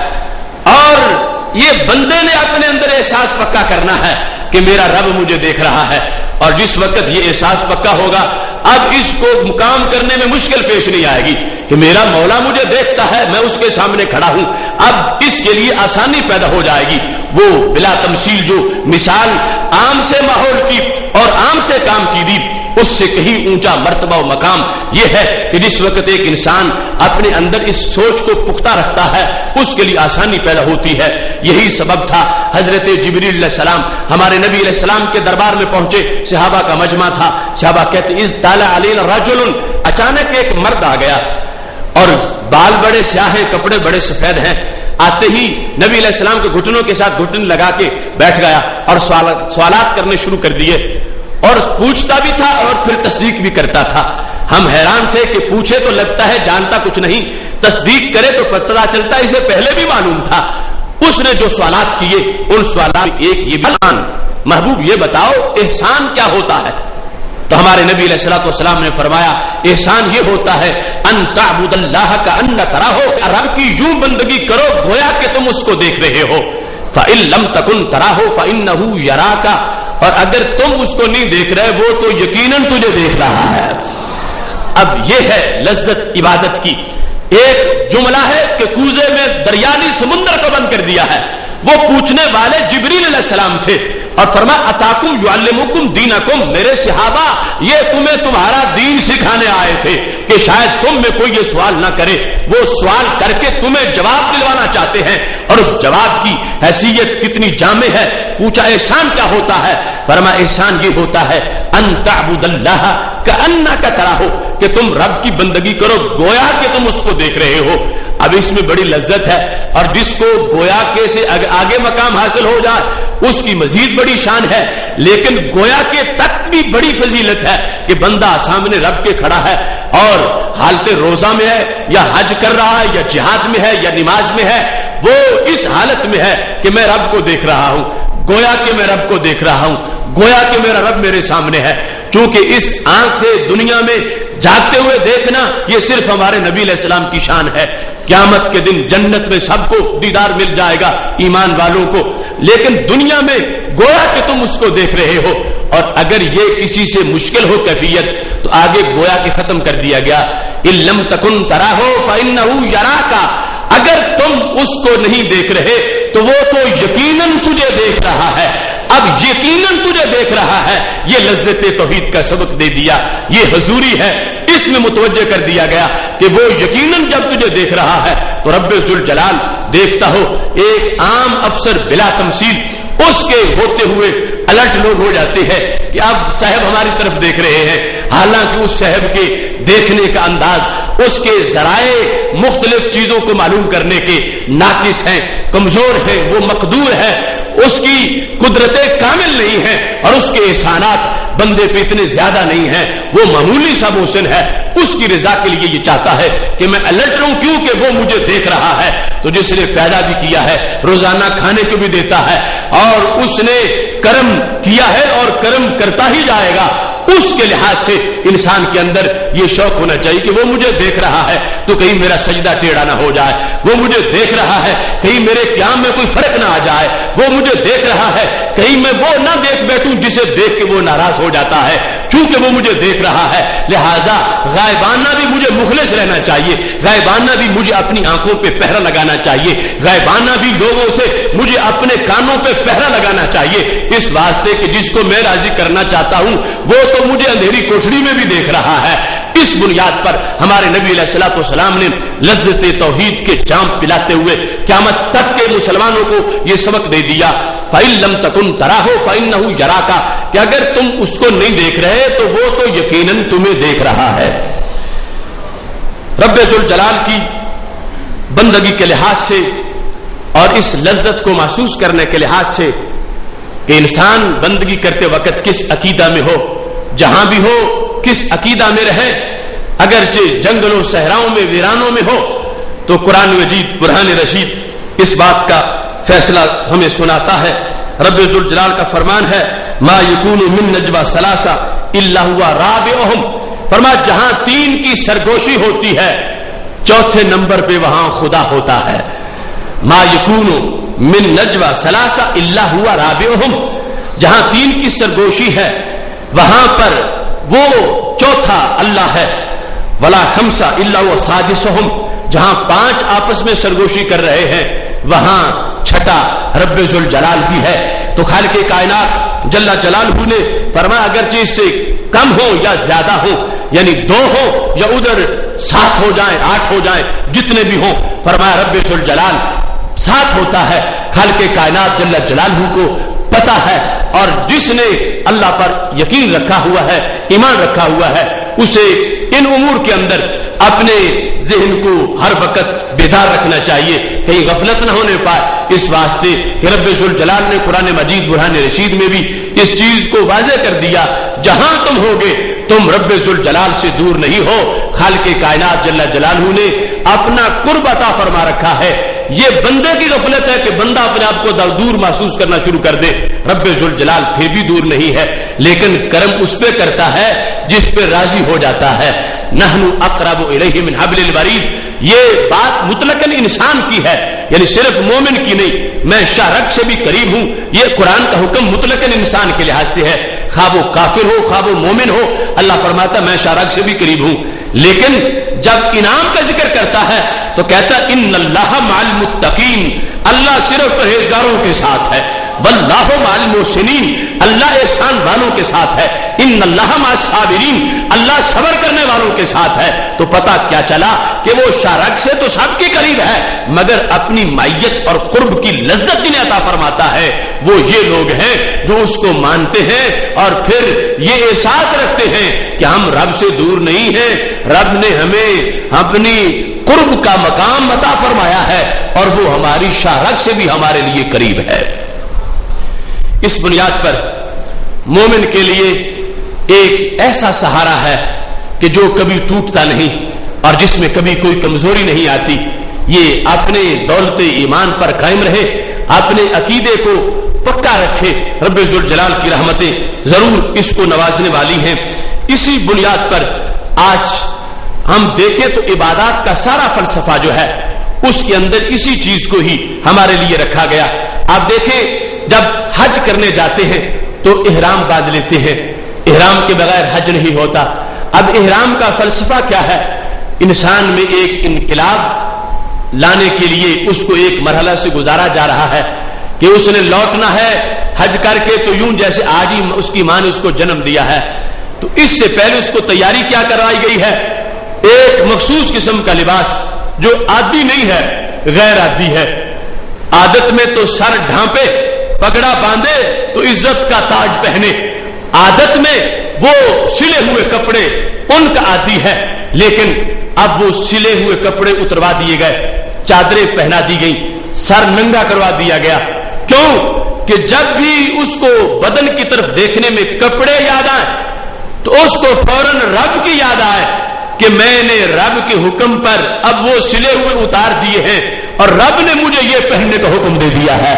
اور یہ بندے نے اپنے اندر احساس پکا کرنا ہے کہ میرا رب مجھے دیکھ رہا ہے، اور جس وقت یہ احساس پکا ہوگا اب اس کو مقام کرنے میں مشکل پیش نہیں آئے گی کہ میرا مولا مجھے دیکھتا ہے، میں اس کے سامنے کھڑا ہوں، اب اس کے لیے آسانی پیدا ہو جائے گی۔ وہ بلا تمثیل جو مثال عام سے ماحول کی اور عام سے کام کی دی، اس سے کہیں اونچا مرتبہ و مقام یہ ہے کہ جس وقت ایک انسان اپنے اندر اس سوچ کو پختہ رکھتا ہے اس کے لیے آسانی پیدا ہوتی ہے۔ یہی سبب تھا حضرت جبریل علیہ السلام ہمارے نبی علیہ السلام کے دربار میں پہنچے، صحابہ کا مجمع تھا، صحابہ کہتے اذ طلع علینا رجل، اچانک ایک مرد آ گیا اور بال بڑے سیاہ ہیں، کپڑے بڑے سفید ہیں، آتے ہی نبی علیہ السلام کے گھٹنوں کے ساتھ گھٹن لگا کے بیٹھ گیا اور سوالات کرنے شروع کر دیے، اور پوچھتا بھی تھا اور پھر تصدیق بھی کرتا تھا۔ ہم حیران تھے کہ پوچھے تو لگتا ہے جانتا کچھ نہیں، تصدیق کرے تو پتہ چلتا اسے پہلے بھی معلوم تھا۔ اس نے جو سوالات کیے ان سوالات ایک یہ بھی، محبوب یہ بتاؤ احسان کیا ہوتا ہے؟ تو ہمارے نبی علیہ الصلوۃ والسلام نے فرمایا احسان یہ ہوتا ہے ان تعبد اللہ کأنک تراہ، رب کی یوں بندگی کرو گویا کہ تم اس کو دیکھ رہے ہو، فإن لم تکن تراہ فإنہ یراک، اور اگر تم اس کو نہیں دیکھ رہے وہ تو یقیناً تجھے دیکھ رہا ہے۔ اب یہ ہے لذت عبادت کی۔ ایک جملہ ہے کہ کوزے میں دریائی سمندر کو بند کر دیا ہے، وہ پوچھنے والے جبریل علیہ السلام تھے، اور فرمایا اتاکم یعلمکم دینکم، میرے صحابہ یہ تمہیں تمہارا دین سکھانے آئے تھے، کہ شاید تم میں کوئی یہ سوال نہ کرے، وہ سوال کر کے تمہیں جواب دلوانا چاہتے ہیں، اور اس جواب کی حیثیت کتنی جامع ہے۔ پوچھا احسان کیا ہوتا ہے؟ فرمایا احسان یہ ہوتا ہے ان تعبد اللہ کأنک تراہ، کہ تم رب کی بندگی کرو گویا کہ تم اس کو دیکھ رہے ہو۔ اب اس میں بڑی لذت ہے، اور جس کو گویا کے سے آگے مقام حاصل ہو جائے اس کی مزید بڑی شان ہے، لیکن گویا کے تک بھی بڑی فضیلت ہے کہ بندہ سامنے رب کے کھڑا ہے اور حالت روزہ میں ہے یا حج کر رہا ہے یا جہاد میں ہے یا نماز میں ہے، وہ اس حالت میں ہے کہ میں رب کو دیکھ رہا ہوں، گویا کہ میں رب کو دیکھ رہا ہوں، گویا کہ میرا رب میرے سامنے ہے۔ چونکہ اس آنکھ سے دنیا میں جاگتے ہوئے دیکھنا یہ صرف ہمارے نبی علیہ السلام کی شان ہے۔ قیامت کے دن جنت میں سب کو دیدار مل جائے گا ایمان والوں کو، لیکن دنیا میں گویا کہ تم اس کو دیکھ رہے ہو۔ اور اگر یہ کسی سے مشکل ہو کیفیت تو آگے گویا کہ ختم کر دیا گیا، ان لم تکن تراہ فانہ یراک، اگر تم اس کو نہیں دیکھ رہے تو وہ تو یقیناً تجھے دیکھ رہا ہے۔ اب یقیناً تجھے دیکھ رہا ہے، یہ لذت توحید کا سبق دے دیا، یہ حضوری ہے، اس میں متوجہ کر دیا گیا کہ وہ یقیناً جب تجھے دیکھ رہا ہے تو رب ذوالجلال دیکھتا ہو۔ ایک عام افسر بلا تمثیل اس کے ہوتے ہوئے الرٹ لوگ ہو جاتے ہیں کہ اب صاحب ہماری طرف دیکھ رہے ہیں، حالانکہ اس صاحب کے دیکھنے کا انداز، اس کے ذرائع مختلف چیزوں کو معلوم کرنے کے ناقص ہیں، کمزور ہیں، وہ مقدور ہے، اس کی قدرتیں کامل نہیں ہیں، اور اس کے احسانات بندے پہ اتنے زیادہ نہیں ہیں، وہ معمولی سا محسن ہے، اس کی رضا کے لیے یہ چاہتا ہے کہ میں الرٹ رہوں کیونکہ وہ مجھے دیکھ رہا ہے۔ تو جس نے پیدا بھی کیا ہے، روزانہ کھانے کو بھی دیتا ہے، اور اس نے کرم کیا ہے اور کرم کرتا ہی جائے گا، اس کے لحاظ سے انسان کے اندر یہ شوق ہونا چاہیے کہ وہ مجھے دیکھ رہا ہے تو کہیں میرا سجدہ ٹیڑھا نہ ہو جائے، وہ مجھے دیکھ رہا ہے کہیں میرے قیام میں کوئی فرق نہ آ جائے، وہ مجھے دیکھ رہا ہے کہیں میں وہ نہ دیکھ بیٹھوں جسے دیکھ کے وہ ناراض ہو جاتا ہے۔ چونکہ وہ مجھے دیکھ رہا ہے لہذا غائبانہ بھی مجھے مخلص رہنا چاہیے، غائبانہ بھی مجھے اپنی آنکھوں پہ پہرا لگانا چاہیے، غائبانہ بھی لوگوں سے مجھے اپنے کانوں پہ پہرا لگانا چاہیے، اس واسطے کہ جس کو میں راضی کرنا چاہتا ہوں وہ تو مجھے اندھیری کوٹڑی میں بھی دیکھ رہا ہے۔ اس بنیاد پر ہمارے نبی علیہ الصلوۃ والسلام نے لذت توحید کے جام پلاتے ہوئے قیامت تک کے مسلمانوں کو یہ سبق دے دیا، فَإِن لَمْ تَكُنْ تَرَاهُ فَإِنَّهُ يَرَاكَ، کہ اگر تم اس کو نہیں دیکھ رہے تو وہ تو یقیناً تمہیں دیکھ رہا ہے۔ رب ذوالجلال کی بندگی کے لحاظ سے اور اس لذت کو محسوس کرنے کے لحاظ سے کہ انسان بندگی کرتے وقت کس عقیدہ میں ہو، جہاں بھی ہو کس عقیدہ میں رہے، اگرچہ جنگلوں صحراؤں میں ویرانوں میں ہو، تو قرآن مجید برہان رشید اس بات کا فیصلہ ہمیں سناتا ہے۔ رب ذوالجلال کا فرمان ہے ما یکون من نجوی ثلاثہ الا هو رابعهم، فرمایا جہاں تین کی سرگوشی ہوتی ہے چوتھے نمبر پہ وہاں خدا ہوتا ہے۔ ما یکون من نجوی ثلاثہ الا هو رابعهم، جہاں تین کی سرگوشی ہے وہاں پر وہ چوتھا اللہ ہے۔ ولا خمسہ الا هو سادسهم، جہاں پانچ آپس میں سرگوشی کر رہے ہیں وہاں چھٹا رب ذوالجلال بھی ہے۔ تو خالق کائنات جل جلالہ نے فرمایا اگرچہ اس سے کم ہو یا زیادہ ہو، یعنی دو ہو یا ادھر 7 ہو جائیں 8 ہو جائیں جتنے بھی ہوں، فرمایا رب ذوالجلال ساتھ ہوتا ہے۔ خالق کائنات جل جلالہ کو پتا ہے، اور جس نے اللہ پر یقین رکھا ہوا ہے، ایمان رکھا ہوا ہے، اسے ان امور کے اندر اپنے ذہن کو ہر وقت بیدار رکھنا چاہیے، کہیں غفلت نہ ہونے پائے، اس واسطے کہ رب ذوالجلال نے قرآن مجید برہان رشید میں بھی اس چیز کو واضح کر دیا، جہاں تم ہوگے تم رب ذوالجلال سے دور نہیں ہو۔ خالق کائنات جل جلالہ نے اپنا قرب عطا فرما رکھا ہے۔ یہ بندے کی غفلت ہے کہ بندہ اپنے آپ کو دور محسوس کرنا شروع کر دے، رب ذوالجلال پھر بھی دور نہیں ہے، لیکن کرم اس پہ کرتا ہے جس پہ راضی ہو جاتا ہے۔ نحن اقرب الیہ من حبل الورید، یہ بات مطلقاً انسان کی ہے، یعنی صرف مومن کی نہیں، میں شاہ رگ سے بھی قریب ہوں، یہ قرآن کا حکم مطلقاً انسان کے لحاظ سے ہے، خواہ وہ کافر ہو خواہ وہ مومن ہو، اللہ فرماتا میں شاہ رگ سے بھی قریب ہوں۔ لیکن جب انعام کا ذکر کرتا ہے تو کہتا ان اللہ مع المتقین، اللہ صرف پرہیزگاروں کے ساتھ ہے، واللہ مع المحسنین، اللہ احسان والوں کے ساتھ ہے۔ ان اللہ مع الصابرین، اللہ صبر کرنے والوں کے ساتھ ہے۔ تو پتہ کیا چلا کہ وہ شارک سے تو سب کے قریب ہے، مگر اپنی معیت اور قرب کی لذت جنہیں عطا فرماتا ہے وہ یہ لوگ ہیں جو اس کو مانتے ہیں اور پھر یہ احساس رکھتے ہیں کہ ہم رب سے دور نہیں ہیں، رب نے ہمیں اپنی قرب کا مقام عطا فرمایا ہے اور وہ ہماری شارک سے بھی ہمارے لیے قریب ہے۔ اس بنیاد پر مومن کے لیے ایک ایسا سہارا ہے کہ جو کبھی ٹوٹتا نہیں اور جس میں کبھی کوئی کمزوری نہیں آتی، یہ اپنے دولت ایمان پر قائم رہے، اپنے عقیدے کو پکا رکھے۔ رب ذوالجلال کی رحمتیں ضرور اس کو نوازنے والی ہیں۔ اسی بنیاد پر آج ہم دیکھیں تو عبادات کا سارا فلسفہ جو ہے اس کے اندر اسی چیز کو ہی ہمارے لیے رکھا گیا۔ آپ دیکھیں جب حج کرنے جاتے ہیں تو احرام باندھ لیتے ہیں، احرام کے بغیر حج نہیں ہوتا۔ اب احرام کا فلسفہ کیا ہے؟ انسان میں ایک انقلاب لانے کے لیے اس کو ایک مرحلہ سے گزارا جا رہا ہے کہ اس نے لوٹنا ہے حج کر کے تو یوں جیسے آج ہی اس کی ماں نے اس کو جنم دیا ہے۔ تو اس سے پہلے اس کو تیاری کیا کروائی گئی ہے؟ ایک مخصوص قسم کا لباس جو عادی نہیں ہے، غیر عادی ہے۔ عادت میں تو سر ڈھانپے، پگڑا باندھے تو عزت کا تاج پہنے، عادت میں وہ سلے ہوئے کپڑے ان کا عادی ہے، لیکن اب وہ سلے ہوئے کپڑے اتروا دیے گئے، چادریں پہنا دی گئی، سر ننگا کروا دیا گیا۔ کیوں؟ کہ جب بھی اس کو بدن کی طرف دیکھنے میں کپڑے یاد آئے تو اس کو فوراً رب کی یاد آئے کہ میں نے رب کے حکم پر اب وہ سلے ہوئے اتار دیے ہیں اور رب نے مجھے یہ پہننے کا حکم دے دیا ہے۔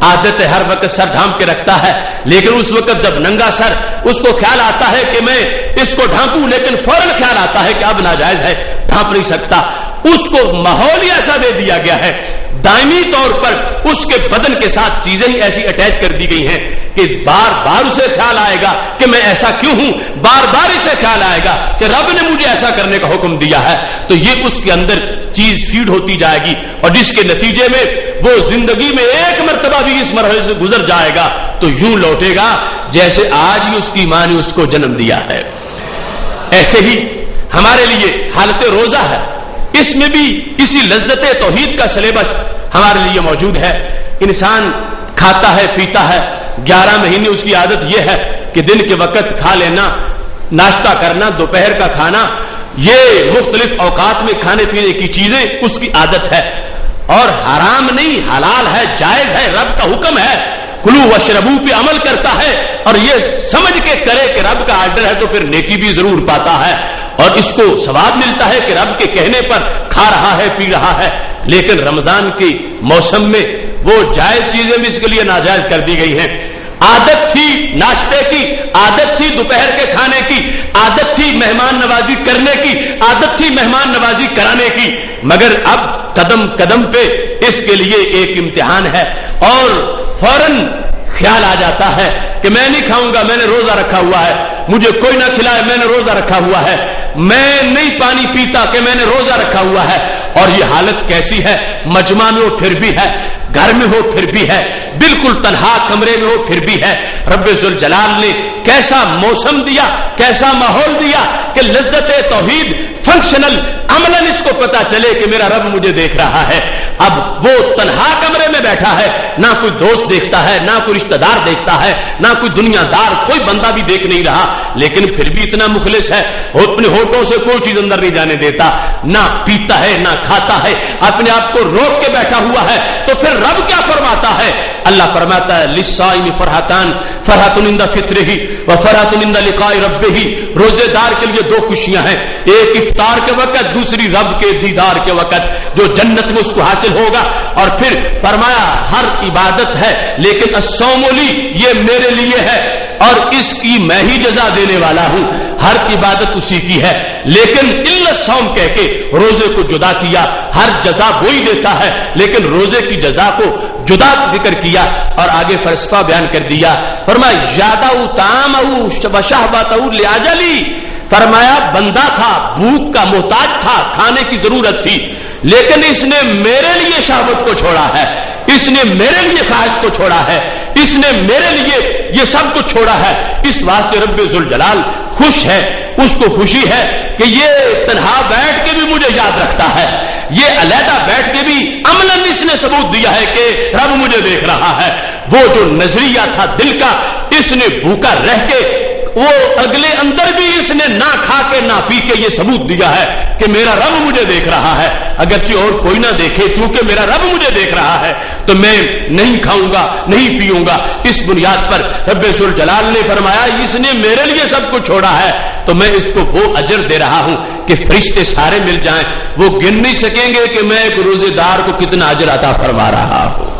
عادت ہے ہر وقت سر ڈھانپ کے رکھتا ہے، لیکن اس وقت جب ننگا سر اس کو خیال آتا ہے کہ میں اس کو ڈھانپوں، لیکن فوراً خیال آتا ہے کہ اب ناجائز ہے، ڈھانپ نہیں سکتا۔ اس کو ماحول ہی ایسا دے دیا گیا ہے، دائمی طور پر اس کے بدن کے ساتھ چیزیں ہی ایسی اٹیچ کر دی گئی ہیں کہ بار بار اسے خیال آئے گا کہ میں ایسا کیوں ہوں، بار بار اسے خیال آئے گا کہ رب نے مجھے ایسا کرنے کا حکم دیا ہے۔ تو یہ اس کے اندر چیز فیڈ ہوتی جائے گی اور جس کے نتیجے میں وہ زندگی میں ایک مرتبہ بھی اس مرحلے سے گزر جائے گا تو یوں لوٹے گا جیسے آج ہی اس کی ماں نے اس کو جنم دیا ہے۔ ایسے ہی ہمارے لیے حالت روزہ ہے، اس میں بھی اسی لذت توحید کا سلیبس ہمارے لیے موجود ہے۔ انسان کھاتا ہے پیتا ہے، 11 مہینے اس کی عادت یہ ہے کہ دن کے وقت کھا لینا، ناشتہ کرنا، دوپہر کا کھانا، یہ مختلف اوقات میں کھانے پینے کی چیزیں اس کی عادت ہے، اور حرام نہیں، حلال ہے، جائز ہے، رب کا حکم ہے، کلو وشربو پہ عمل کرتا ہے اور یہ سمجھ کے کرے کہ رب کا آرڈر ہے تو پھر نیکی بھی ضرور پاتا ہے اور اس کو ثواب ملتا ہے کہ رب کے کہنے پر کھا رہا ہے، پی رہا ہے۔ لیکن رمضان کے موسم میں وہ جائز چیزیں بھی اس کے لیے ناجائز کر دی گئی ہیں۔ عادت تھی ناشتے کی، عادت تھی دوپہر کے کھانے کی، عادت تھی مہمان نوازی کرنے کی، عادت تھی مہمان نوازی کرانے کی، مگر اب قدم قدم پہ اس کے لیے ایک امتحان ہے اور فوراً خیال آ جاتا ہے کہ میں نہیں کھاؤں گا، میں نے روزہ رکھا ہوا ہے، مجھے کوئی نہ کھلائے، میں نے روزہ رکھا ہوا ہے، میں نہیں پانی پیتا کہ میں نے روزہ رکھا ہوا ہے۔ اور یہ حالت کیسی ہے؟ مجمع میں ہو پھر بھی ہے، گھر میں ہو پھر بھی ہے، بالکل تنہا کمرے میں ہو پھر بھی ہے۔ رب ذوالجلال نے کیسا موسم دیا، کیسا ماحول دیا کہ لذت توحید فنکشنل عملاً اس کو پتا چلے کہ میرا رب مجھے دیکھ رہا ہے۔ اب وہ تنہا کمرے میں بیٹھا ہے، نہ کوئی دوست دیکھتا ہے، نہ کوئی رشتہ دار دیکھتا ہے، نہ کوئی دنیا دار، کوئی بندہ بھی دیکھ نہیں رہا، لیکن پھر بھی اتنا مخلص ہے، اپنے ہونٹوں سے کوئی چیز اندر نہیں جانے دیتا، نہ پیتا ہے نہ کھاتا ہے، اپنے آپ کو روک کے بیٹھا ہوا ہے۔ تو پھر رب کیا فرماتا ہے؟ اللہ فرماتا ہے للصائم فرحتان، فرحۃ عند فطرہ و فرحۃ عند لقاء ربہ۔ روزے دار کے لیے دو خوشیاں ہیں، ایک افطار کے وقت، دوسری رب کے دیدار کے وقت جو جنت میں اس کو حاصل ہوگا۔ اور پھر فرمایا ہر عبادت ہے لیکن الصوم لی، یہ میرے لیے ہے اور اس کی میں ہی جزا دینے والا ہوں، ہر عبادت اسی کی ہے، لیکن الا الصوم کہہ کے روزے کو جدا کیا۔ ہر جزا وہی دیتا ہے لیکن روزے کی جزا کو جدا ذکر کیا اور آگے فلسفہ بیان کر دیا۔ فرمایا یادہ طعامہ وشہوتہ لاجلی، فرمایا بندہ تھا، بھوک کا محتاج تھا، کھانے کی ضرورت تھی، لیکن اس نے میرے لیے شہوت کو چھوڑا ہے، اس نے میرے لیے خواہش کو چھوڑا ہے، اس نے میرے لیے یہ سب کچھ چھوڑا ہے۔ اس واسطے رب ذوالجلال خوش ہے، اس کو خوشی ہے کہ یہ تنہا بیٹھ کے بھی مجھے یاد رکھتا ہے، یہ علیحدہ بیٹھ کے بھی عملاً اس نے ثبوت دیا ہے کہ رب مجھے دیکھ رہا ہے۔ وہ جو نظریہ تھا دل کا، اس نے بھوکا رہ کے، وہ اگلے اندر بھی اس نے نہ کھا کے نہ پی کے یہ ثبوت دیا ہے کہ میرا رب مجھے دیکھ رہا ہے، اگرچہ اور کوئی نہ دیکھے، چونکہ میرا رب مجھے دیکھ رہا ہے تو میں نہیں کھاؤں گا، نہیں پیوں گا۔ اس بنیاد پر رب ذوالجلال نے فرمایا اس نے میرے لیے سب کچھ چھوڑا ہے تو میں اس کو وہ اجر دے رہا ہوں کہ فرشتے سارے مل جائیں وہ گن نہیں سکیں گے کہ میں ایک روزے دار کو کتنا اجر عطا فرما رہا ہوں۔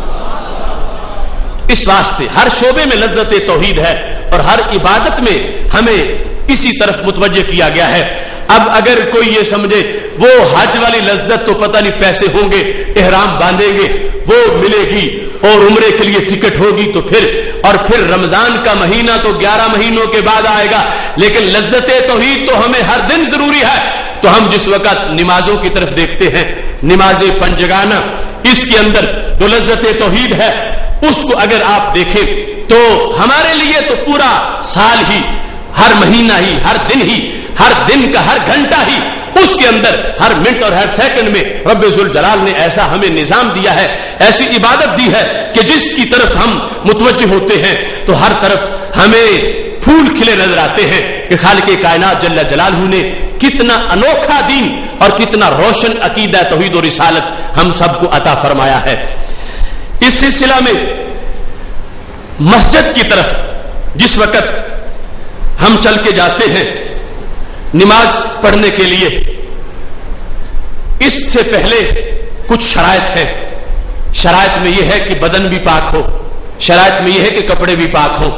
اس واسطے ہر شعبے میں لذت توحید ہے اور ہر عبادت میں ہمیں اسی طرف متوجہ کیا گیا ہے۔ اب اگر کوئی یہ سمجھے وہ حج والی لذت تو پتہ نہیں پیسے ہوں گے، احرام باندھیں گے وہ ملے گی اور عمرے کے لیے ٹکٹ ہوگی تو پھر رمضان کا مہینہ تو 11 مہینوں کے بعد آئے گا، لیکن لذت توحید تو ہمیں ہر دن ضروری ہے۔ تو ہم جس وقت نمازوں کی طرف دیکھتے ہیں، نماز پنجگانہ، اس کے اندر جو لذت توحید ہے اس کو اگر آپ دیکھیں تو ہمارے لیے تو پورا سال ہی، ہر مہینہ ہی، ہر دن کا ہر گھنٹہ ہی، اس کے اندر ہر منٹ اور ہر سیکنڈ میں رب ذوالجلال نے ایسا ہمیں نظام دیا ہے، ایسی عبادت دی ہے کہ جس کی طرف ہم متوجہ ہوتے ہیں تو ہر طرف ہمیں پھول کھلے نظر آتے ہیں کہ خالق کائنات جل جلالہ نے کتنا انوکھا دین اور کتنا روشن عقیدہ توحید و رسالت ہم سب کو عطا فرمایا ہے۔ اس سلسلہ میں مسجد کی طرف جس وقت ہم چل کے جاتے ہیں نماز پڑھنے کے لیے، اس سے پہلے کچھ شرائط ہیں۔ شرائط میں یہ ہے کہ بدن بھی پاک ہو، شرائط میں یہ ہے کہ کپڑے بھی پاک ہو،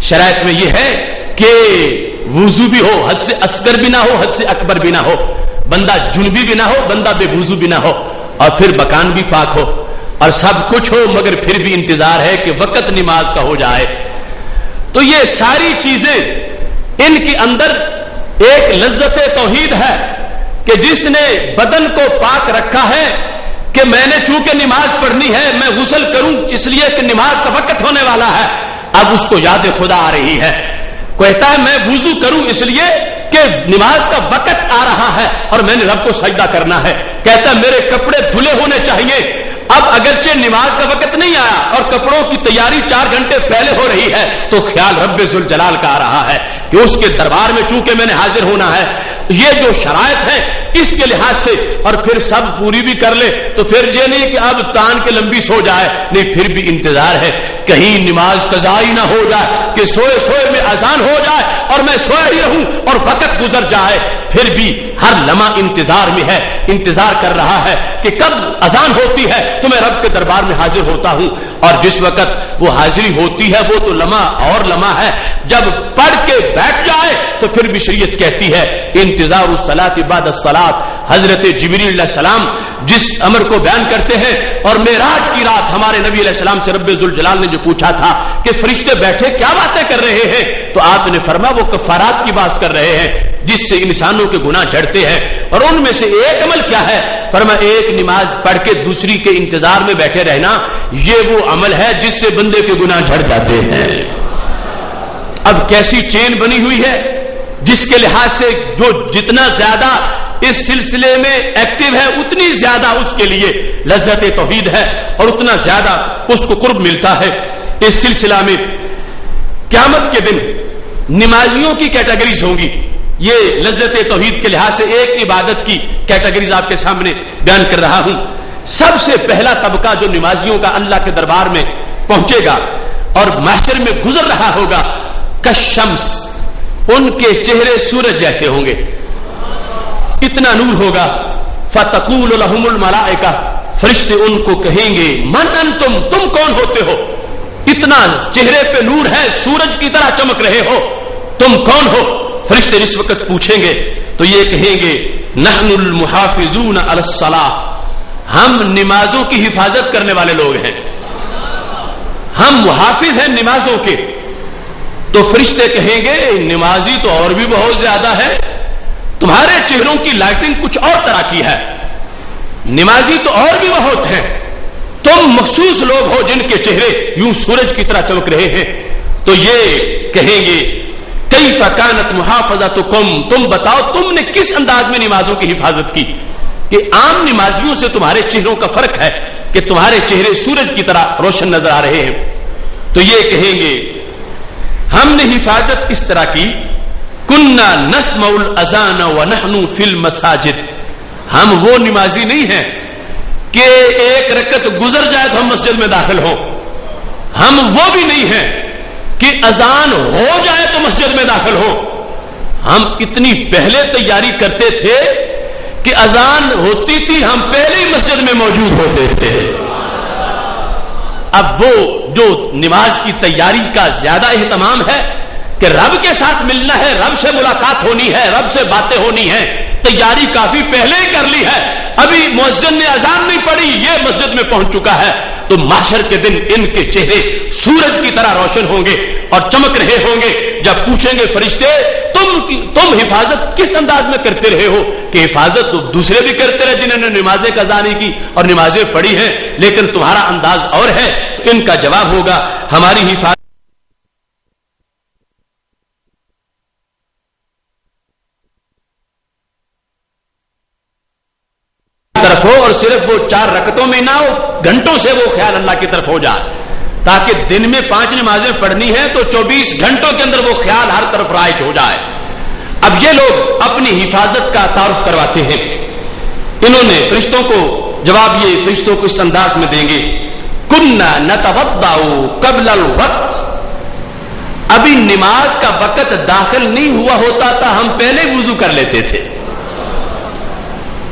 شرائط میں یہ ہے کہ وضو بھی ہو، حد سے اصغر بھی نہ ہو، حد سے اکبر بھی نہ ہو، بندہ جنبی بھی نہ ہو، بندہ بے وضو بھی نہ ہو، اور پھر مکان بھی پاک ہو، اور سب کچھ ہو مگر پھر بھی انتظار ہے کہ وقت نماز کا ہو جائے۔ تو یہ ساری چیزیں ان کے اندر ایک لذت توحید ہے کہ جس نے بدن کو پاک رکھا ہے کہ میں نے چونکہ نماز پڑھنی ہے میں غسل کروں اس لیے کہ نماز کا وقت ہونے والا ہے، اب اس کو یاد خدا آ رہی ہے، کہتا ہے میں وضو کروں اس لیے کہ نماز کا وقت آ رہا ہے اور میں نے رب کو سجدہ کرنا ہے، کہتا ہے میرے کپڑے دھلے ہونے چاہیے، اب اگرچہ نماز کا وقت نہیں آیا اور کپڑوں کی تیاری 4 گھنٹے پہلے ہو رہی ہے تو خیال رب ذوالجلال کا آ رہا ہے کہ اس کے دربار میں چونکہ میں نے حاضر ہونا ہے۔ یہ جو شرائط ہے اس کے لحاظ سے اور پھر سب پوری بھی کر لے تو پھر یہ نہیں کہ اب تان کے لمبی سو جائے، نہیں، پھر بھی انتظار ہے کہیں نماز قضا ہی نہ ہو جائے کہ سوئے سوئے میں اذان ہو جائے اور میں سویا ہی رہوں اور وقت گزر جائے، پھر بھی ہر لمحہ انتظار میں ہے، انتظار کر رہا ہے کہ کب اذان ہوتی ہے تو میں رب کے دربار میں حاضر ہوتا ہوں، اور جس وقت وہ حاضری ہوتی ہے وہ تو لمحہ اور لمحہ ہے، جب پڑھ کے بیٹھ جائے تو پھر بھی شریعت کہتی ہے انتظار الصلاۃ بعد الصلاۃ۔ حضرت جبریل علیہ السلام جس امر کو بیان کرتے ہیں اور معراج کی رات ہمارے نبی علیہ السلام سے رب ذوالجلال نے جو پوچھا تھا کہ فرشتے بیٹھے کیا باتیں کر رہے ہیں تو آپ نے فرمایا وہ کفارات کی بات کر رہے ہیں جس سے انسانوں کے گناہ جھڑتے ہیں، اور ان میں سے ایک عمل کیا ہے، فرمایا ایک نماز پڑھ کے دوسری کے انتظار میں بیٹھے رہنا، یہ وہ عمل ہے جس سے بندے کے گناہ جھڑ جاتے ہیں۔ اب کیسی چین بنی ہوئی ہے جس کے لحاظ سے جو جتنا زیادہ اس سلسلے میں ایکٹیو ہے اتنی زیادہ اس کے لیے لذت توحید ہے اور اتنا زیادہ اس کو قرب ملتا ہے۔ اس سلسلہ میں قیامت کے دن نمازیوں کی کیٹیگریز ہوں گی، یہ لذت توحید کے لحاظ سے ایک عبادت کی کیٹیگریز آپ کے سامنے بیان کر رہا ہوں۔ سب سے پہلا طبقہ جو نمازیوں کا اللہ کے دربار میں پہنچے گا اور محشر میں گزر رہا ہوگا، کالشمس، ان کے چہرے سورج جیسے ہوں گے، اتنا نور ہوگا، فتقول لهم الملائکہ، فرشتے ان کو کہیں گے من انتم، تم کون ہوتے ہو، اتنا چہرے پہ نور ہے، سورج کی طرح چمک رہے ہو، تم کون ہو؟ فرشتے اس وقت پوچھیں گے تو یہ کہیں گے نحن المحافظون علی الصلاۃ، ہم نمازوں کی حفاظت کرنے والے لوگ ہیں، ہم محافظ ہیں نمازوں کے۔ تو فرشتے کہیں گے نمازی تو اور بھی بہت زیادہ ہے، تمہارے چہروں کی لائٹنگ کچھ اور طرح کی ہے، نمازی تو اور بھی بہت ہیں، تم مخصوص لوگ ہو جن کے چہرے یوں سورج کی طرح چمک رہے ہیں۔ تو یہ کہیں گے کیف کانت محافظتکم، تم بتاؤ تم نے کس انداز میں نمازوں کی حفاظت کی، کہ عام نمازیوں سے تمہارے چہروں کا فرق ہے کہ تمہارے چہرے سورج کی طرح روشن نظر آ رہے ہیں. تو یہ کہیں گے ہم نے حفاظت اس طرح کی، کننا نسمع الاذان ونحن فی المساجد، ہم وہ نمازی نہیں ہیں کہ ایک رکعت گزر جائے تو ہم مسجد میں داخل ہوں، ہم وہ بھی نہیں ہیں کہ اذان ہو جائے تو مسجد میں داخل ہوں. ہم اتنی پہلے تیاری کرتے تھے کہ اذان ہوتی تھی ہم پہلے ہی مسجد میں موجود ہوتے تھے. اب وہ جو نماز کی تیاری کا زیادہ اہتمام ہے کہ رب کے ساتھ ملنا ہے، رب سے ملاقات ہونی ہے، رب سے باتیں ہونی ہے، تیاری کافی پہلے ہی کر لی ہے، ابھی مؤذن نے اذان نہیں پڑھی یہ مسجد میں پہنچ چکا ہے. تو محشر کے دن ان کے چہرے سورج کی طرح روشن ہوں گے اور چمک رہے ہوں گے. جب پوچھیں گے فرشتے تم حفاظت کس انداز میں کرتے رہے ہو، کہ حفاظت تو دوسرے بھی کرتے رہے جنہوں نے نمازیں قضا نہیں کی اور نمازیں پڑھی ہیں، لیکن تمہارا انداز اور ہے. تو ان کا جواب ہوگا ہماری حفاظت طرف ہو، اور صرف وہ 4 رکعتوں میں نہ ہو، گھنٹوں سے وہ خیال اللہ کی طرف ہو جائے، تاکہ دن میں 5 نمازیں پڑھنی ہیں تو 24 گھنٹوں کے اندر وہ خیال ہر طرف رائج ہو جائے. اب یہ لوگ اپنی حفاظت کا تعارف کرواتے ہیں. انہوں نے فرشتوں کو جواب یہ فرشتوں کو اس انداز میں دیں گے، کننا نتوضأ قبل الوقت، ابھی نماز کا وقت داخل نہیں ہوا ہوتا تھا ہم پہلے وضو کر لیتے تھے.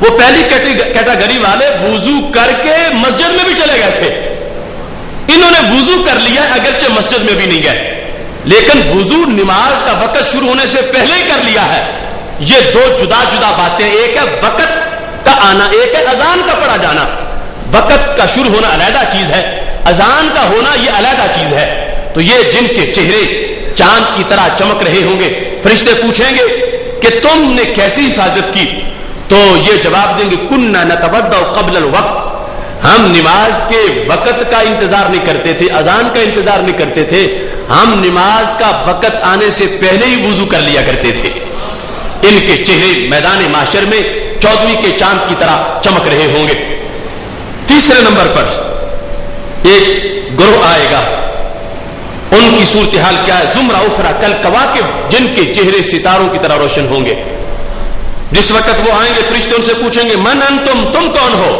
وہ پہلی کیٹیگری والے وضو کر کے مسجد میں بھی چلے گئے تھے، انہوں نے وضو کر لیا اگرچہ مسجد میں بھی نہیں گئے، لیکن وضو نماز کا وقت شروع ہونے سے پہلے ہی کر لیا ہے. یہ 2 جدا جدا باتیں، ایک ہے وقت کا آنا، ایک ہے اذان کا پڑھا جانا. وقت کا شروع ہونا علیحدہ چیز ہے، اذان کا ہونا یہ علیحدہ چیز ہے. تو یہ جن کے چہرے چاند کی طرح چمک رہے ہوں گے، فرشتے پوچھیں گے کہ تم نے کیسی حفاظت کی، تو یہ جواب دیں گے کننا نتوضأ قبل الوقت، ہم نماز کے وقت کا انتظار نہیں کرتے تھے، اذان کا انتظار نہیں کرتے تھے، ہم نماز کا وقت آنے سے پہلے ہی وضو کر لیا کرتے تھے. ان کے چہرے میدان محشر میں 14ویں کے چاند کی طرح چمک رہے ہوں گے. تیسرے نمبر پر ایک گروہ آئے گا، ان کی صورتحال کیا ہے، زمرہ اخرى کالکواکب، جن کے چہرے ستاروں کی طرح روشن ہوں گے. جس وقت وہ آئیں گے فرشتے ان سے پوچھیں گے من انتم، تم کون ہو،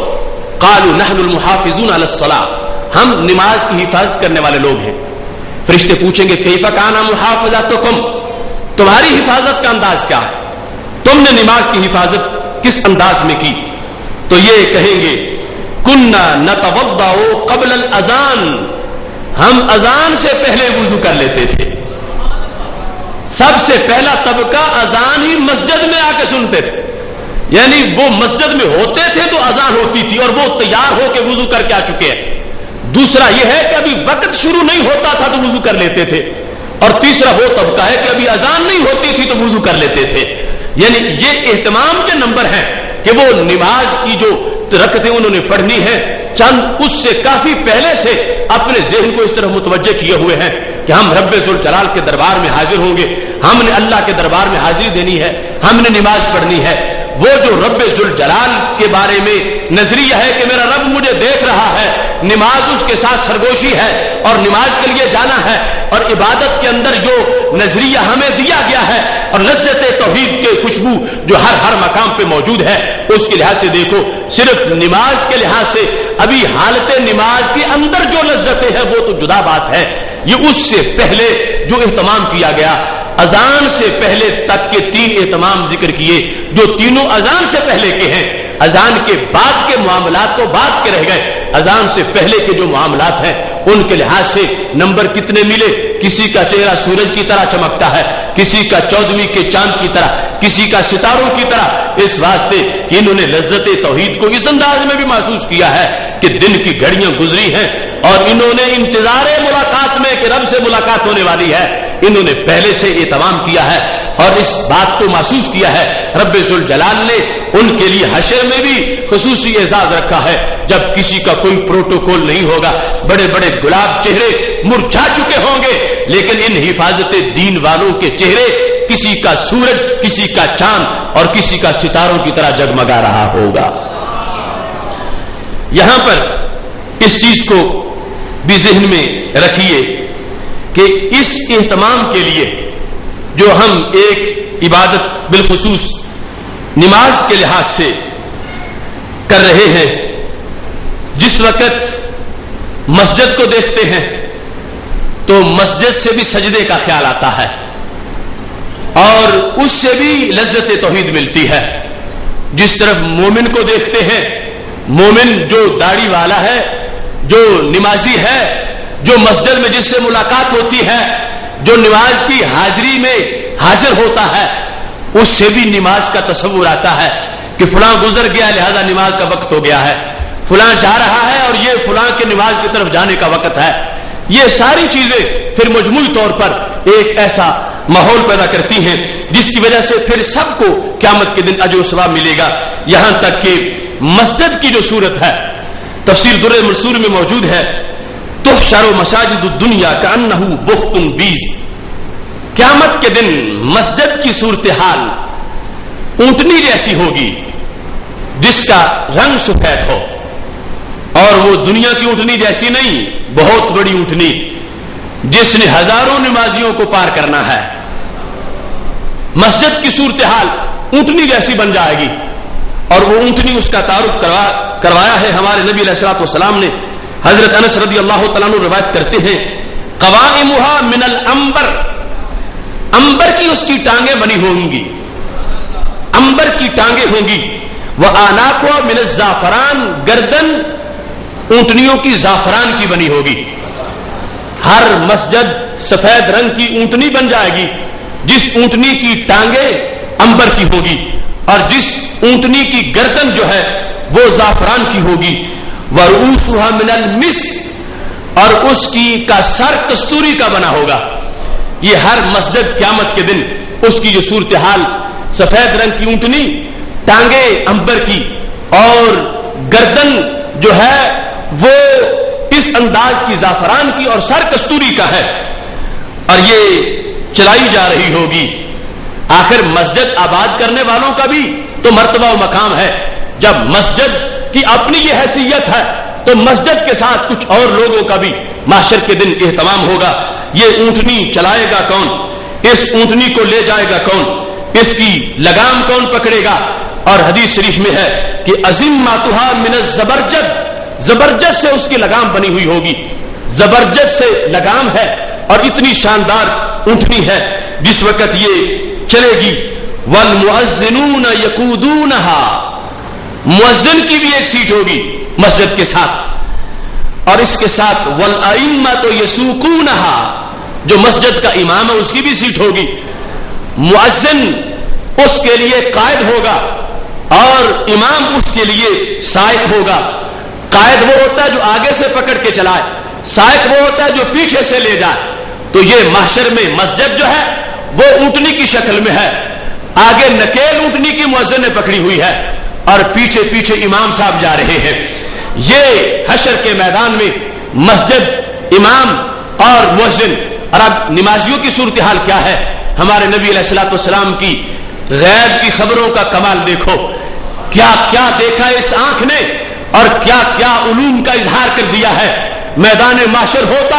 قالوا نحن المحافظون علی الصلاۃ، ہم نماز کی حفاظت کرنے والے لوگ ہیں. فرشتے پوچھیں گے کیف کان محافظتکم، تمہاری حفاظت کا انداز کیا ہے، تم نے نماز کی حفاظت کس انداز میں کی. تو یہ کہیں گے کننا نتوضأ قبل الاذان، ہم اذان سے پہلے وضو کر لیتے تھے. سب سے پہلا طبقہ اذان ہی مسجد میں آ کے سنتے تھے، یعنی وہ مسجد میں ہوتے تھے تو اذان ہوتی تھی اور وہ تیار ہو کے وضو کر کے آ چکے ہیں. دوسرا یہ ہے کہ ابھی وقت شروع نہیں ہوتا تھا تو وضو کر لیتے تھے، اور تیسرا وہ طبقہ ہے کہ ابھی اذان نہیں ہوتی تھی تو وضو کر لیتے تھے. یعنی یہ اہتمام کے نمبر ہیں کہ وہ نماز کی جو رکعتیں انہوں نے پڑھنی ہے چند اس سے کافی پہلے سے اپنے ذہن کو اس طرح متوجہ کیے ہوئے ہیں کہ ہم رب ذوالجلال کے دربار میں حاضر ہوں گے، ہم نے اللہ کے دربار میں حاضری دینی ہے، ہم نے نماز پڑھنی ہے. وہ جو رب ذوالجلال کے بارے میں نظریہ ہے کہ میرا رب مجھے دیکھ رہا ہے، نماز اس کے ساتھ سرگوشی ہے اور نماز کے لیے جانا ہے، اور عبادت کے اندر جو نظریہ ہمیں دیا گیا ہے اور لذت توحید کے خوشبو جو ہر مقام پہ موجود ہے، اس کے لحاظ سے دیکھو صرف نماز کے لحاظ سے ابھی حالت نماز کے اندر جو لذتیں ہیں وہ تو جدا بات ہے. یہ اس سے پہلے جو اہتمام کیا گیا، اذان سے پہلے تک کے 3 اہتمام ذکر کیے جو تینوں اذان سے پہلے کے ہیں. اذان کے بعد کے معاملات تو بعد کے رہ گئے، اذان سے پہلے کے جو معاملات ہیں ان کے لحاظ سے نمبر کتنے ملے. کسی کا چہرہ سورج کی طرح چمکتا ہے، کسی کا 14ویں کے چاند کی طرح، کسی کا ستاروں کی طرح، اس واسطے کہ انہوں نے لذت توحید کو اس انداز میں بھی محسوس کیا ہے کہ دن کی گھڑیاں گزری ہیں اور انہوں نے انتظار ملاقات میں کہ رب سے ملاقات ہونے والی ہے، انہوں نے پہلے سے اہتمام کیا ہے اور اس بات کو محسوس کیا ہے. رب ذوالجلال نے ان کے لیے حشر میں بھی خصوصی اعزاز رکھا ہے جب کسی کا کوئی پروٹوکول نہیں ہوگا. بڑے بڑے گلاب چہرے مرجھا چکے ہوں گے لیکن ان حفاظت دین والوں کے چہرے کسی کا سورج، کسی کا چاند اور کسی کا ستاروں کی طرح جگمگا رہا ہوگا۔ یہاں پر اس چیز کو بھی ذہن میں رکھیے کہ اس اہتمام کے لیے جو ہم ایک عبادت بالخصوص نماز کے لحاظ سے کر رہے ہیں، جس وقت مسجد کو دیکھتے ہیں تو مسجد سے بھی سجدے کا خیال آتا ہے اور اس سے بھی لذت توحید ملتی ہے۔ جس طرف مومن کو دیکھتے ہیں، مومن جو داڑھی والا ہے، جو نمازی ہے، جو مسجد میں جس سے ملاقات ہوتی ہے، جو نماز کی حاضری میں حاضر ہوتا ہے، اس سے بھی نماز کا تصور آتا ہے کہ فلاں گزر گیا لہذا نماز کا وقت ہو گیا ہے، فلاں جا رہا ہے اور یہ فلاں کے نماز کی طرف جانے کا وقت ہے۔ یہ ساری چیزیں پھر مجموعی طور پر ایک ایسا ماحول پیدا کرتی ہیں جس کی وجہ سے پھر سب کو قیامت کے دن اجر و ثواب ملے گا۔ یہاں تک کہ مسجد کی جو صورت ہے تفسیر در منصور میں موجود ہے، تحشر مساجد الدنیا کأنہ بخت بیض، قیامت کے دن مسجد کی صورتحال اونٹنی جیسی ہوگی جس کا رنگ سفید ہو، اور وہ دنیا کی اونٹنی جیسی نہیں، بہت بڑی اونٹنی جس نے ہزاروں نمازیوں کو پار کرنا ہے۔ مسجد کی صورتحال اونٹنی جیسی بن جائے گی، اور وہ اونٹنی اس کا تعارف کروایا ہے ہمارے نبی علیہ الصلوۃ والسلام نے۔ حضرت انس رضی اللہ تعالیٰ عنہ روایت کرتے ہیں، قوائمها من العنبر، عنبر کی اس کی ٹانگیں بنی ہوں گی، عنبر کی ٹانگیں ہوں گی، وآناقها من الزعفران، گردن اونٹنیوں کی زعفران کی بنی ہوگی۔ ہر مسجد سفید رنگ کی اونٹنی بن جائے گی جس اونٹنی کی ٹانگیں عنبر کی ہوگی، اور جس اونٹنی کی گردن جو ہے وہ زعفران کی ہوگی۔ ورؤوسها من المسک، اور اس کی کا سر کستوری کا بنا ہوگا۔ یہ ہر مسجد قیامت کے دن اس کی جو صورتحال، سفید رنگ کی اونٹنی، ٹانگیں عنبر کی اور گردن جو ہے وہ اس انداز کی زعفران کی اور سر کستوری کا ہے، اور یہ چلائی جا رہی ہوگی۔ آخر مسجد آباد کرنے والوں کا بھی تو مرتبہ و مقام ہے۔ جب مسجد کی اپنی یہ حیثیت ہے تو مسجد کے ساتھ کچھ اور لوگوں کا بھی محشر کے دن اہتمام ہوگا۔ یہ اونٹنی چلائے گا کون؟ اس اونٹنی کو لے جائے گا کون؟ اس کی لگام کون پکڑے گا؟ اور حدیث شریف میں ہے کہ عظیماتها من الزبرجد، زبرجد سے اس کی لگام بنی ہوئی ہوگی، زبرجد سے لگام ہے، اور اتنی شاندار اونٹنی ہے جس وقت یہ چلے گی۔ والمؤذنون یقودونها، مؤذن کی بھی ایک سیٹ ہوگی مسجد کے ساتھ، اور اس کے ساتھ والائمۃ یسوقونها، جو مسجد کا امام ہے اس کی بھی سیٹ ہوگی۔ مؤذن اس کے لیے قائد ہوگا اور امام اس کے لیے سائق ہوگا۔ قائد وہ ہوتا ہے جو آگے سے پکڑ کے چلائے، سائق وہ ہوتا ہے جو پیچھے سے لے جائے۔ تو یہ محشر میں مسجد جو ہے وہ اونٹنی کی شکل میں ہے، آگے نکیل اونٹنی کی مؤذن نے پکڑی ہوئی ہے اور پیچھے پیچھے امام صاحب جا رہے ہیں۔ یہ حشر کے میدان میں مسجد، امام اور مؤذن۔ اور اب نمازیوں کی صورتحال کیا ہے؟ ہمارے نبی علیہ الصلوۃ والسلام کی غیب کی خبروں کا کمال دیکھو، کیا کیا دیکھا اس آنکھ نے اور کیا کیا علوم کا اظہار کر دیا ہے۔ میدان محشر ہوتا،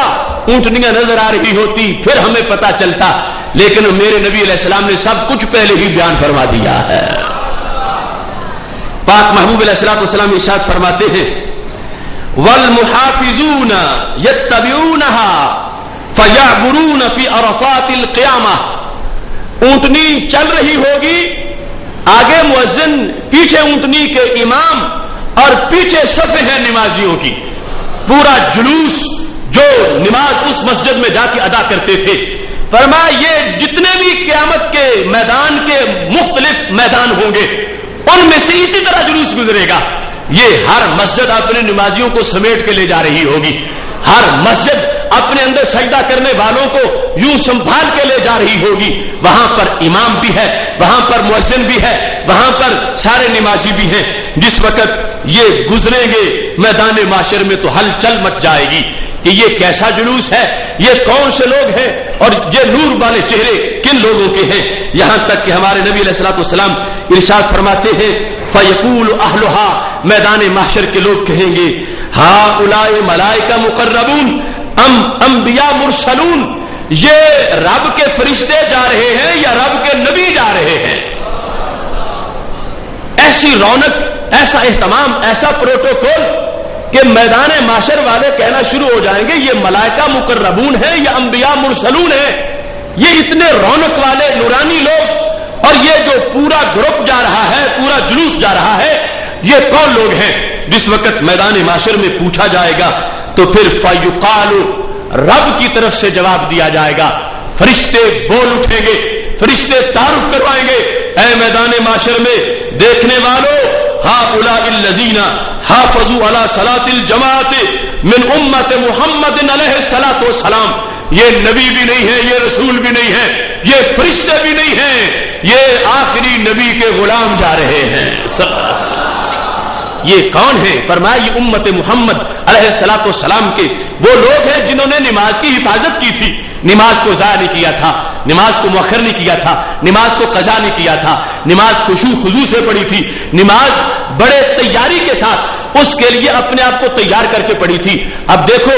اونٹنیاں نظر آ رہی ہوتی، پھر ہمیں پتا چلتا، لیکن میرے نبی علیہ السلام نے سب کچھ پہلے ہی بیان فرما دیا ہے۔ پاک محبوب علیہ الصلوۃ والسلام ارشاد فرماتے ہیں، والمحافظون یتبعونها فیعبرون فی عرفات القیامہ، اونٹنی چل رہی ہوگی، آگے مؤذن، پیچھے اونٹنی کے امام، اور پیچھے صفیں ہیں نمازیوں کی، پورا جلوس جو نماز اس مسجد میں جا کے ادا کرتے تھے۔ فرمایا یہ جتنے بھی قیامت کے میدان کے مختلف میدان ہوں گے ان میں سے اسی طرح جلوس گزرے گا۔ یہ ہر مسجد اپنے نمازیوں کو سمیٹ کے لے جا رہی ہوگی، ہر مسجد اپنے اندر سجدہ کرنے والوں کو یوں سنبھال کے لے جا رہی ہوگی۔ وہاں پر امام بھی ہے، وہاں پر مؤذن بھی ہے، وہاں پر سارے نمازی بھی ہیں۔ جس وقت یہ گزریں گے میدان معاشر میں تو ہلچل مچ جائے گی کہ یہ کیسا جلوس ہے، یہ کون سے لوگ ہیں اور یہ نور والے چہرے کن لوگوں کے ہیں. یہاں تک کہ ہمارے نبی علیہ الصلوۃ والسلام ارشاد فرماتے ہیں فیقول اہلھا، میدان محشر کے لوگ کہیں گے ہؤلاء ملائکہ مقربون ام انبیاء مرسلون، یہ رب کے فرشتے جا رہے ہیں یا رب کے نبی جا رہے ہیں. ایسی رونق، ایسا اہتمام، ایسا پروٹوکول کہ میدان معاشر والے کہنا شروع ہو جائیں گے یہ ملائکہ مقربون ہیں یا انبیاء مرسلون ہیں. یہ اتنے رونق والے نورانی لوگ اور یہ جو پورا گروپ جا رہا ہے، پورا جلوس جا رہا ہے، یہ کون لوگ ہیں؟ جس وقت میدان معاشر میں پوچھا جائے گا تو پھر فیقال، رب کی طرف سے جواب دیا جائے گا. فرشتے بول اٹھیں گے، فرشتے تعارف کروائیں گے، اے میدان معاشر میں دیکھنے والوں، ہؤلاء الذین حافظوا علی صلاۃ الجماعۃ من امت محمد علیہ الصلاۃ والسلام، یہ نبی بھی نہیں ہے، یہ رسول بھی نہیں ہے، یہ فرشتے بھی نہیں ہیں، یہ آخری نبی کے غلام جا رہے ہیں صلی اللہ علیہ وسلم. یہ کون ہیں؟ فرمایا یہ امت محمد علیہ الصلوۃ والسلام کے وہ لوگ ہیں جنہوں نے نماز کی حفاظت کی تھی، نماز کو ضائع نہیں کیا تھا، نماز کو مؤخر نہیں کیا تھا، نماز کو قضا نہیں کیا تھا، نماز خشوع خضوع سے پڑھی تھی، نماز بڑے تیاری کے ساتھ اس کے لیے اپنے آپ کو تیار کر کے پڑھی تھی. اب دیکھو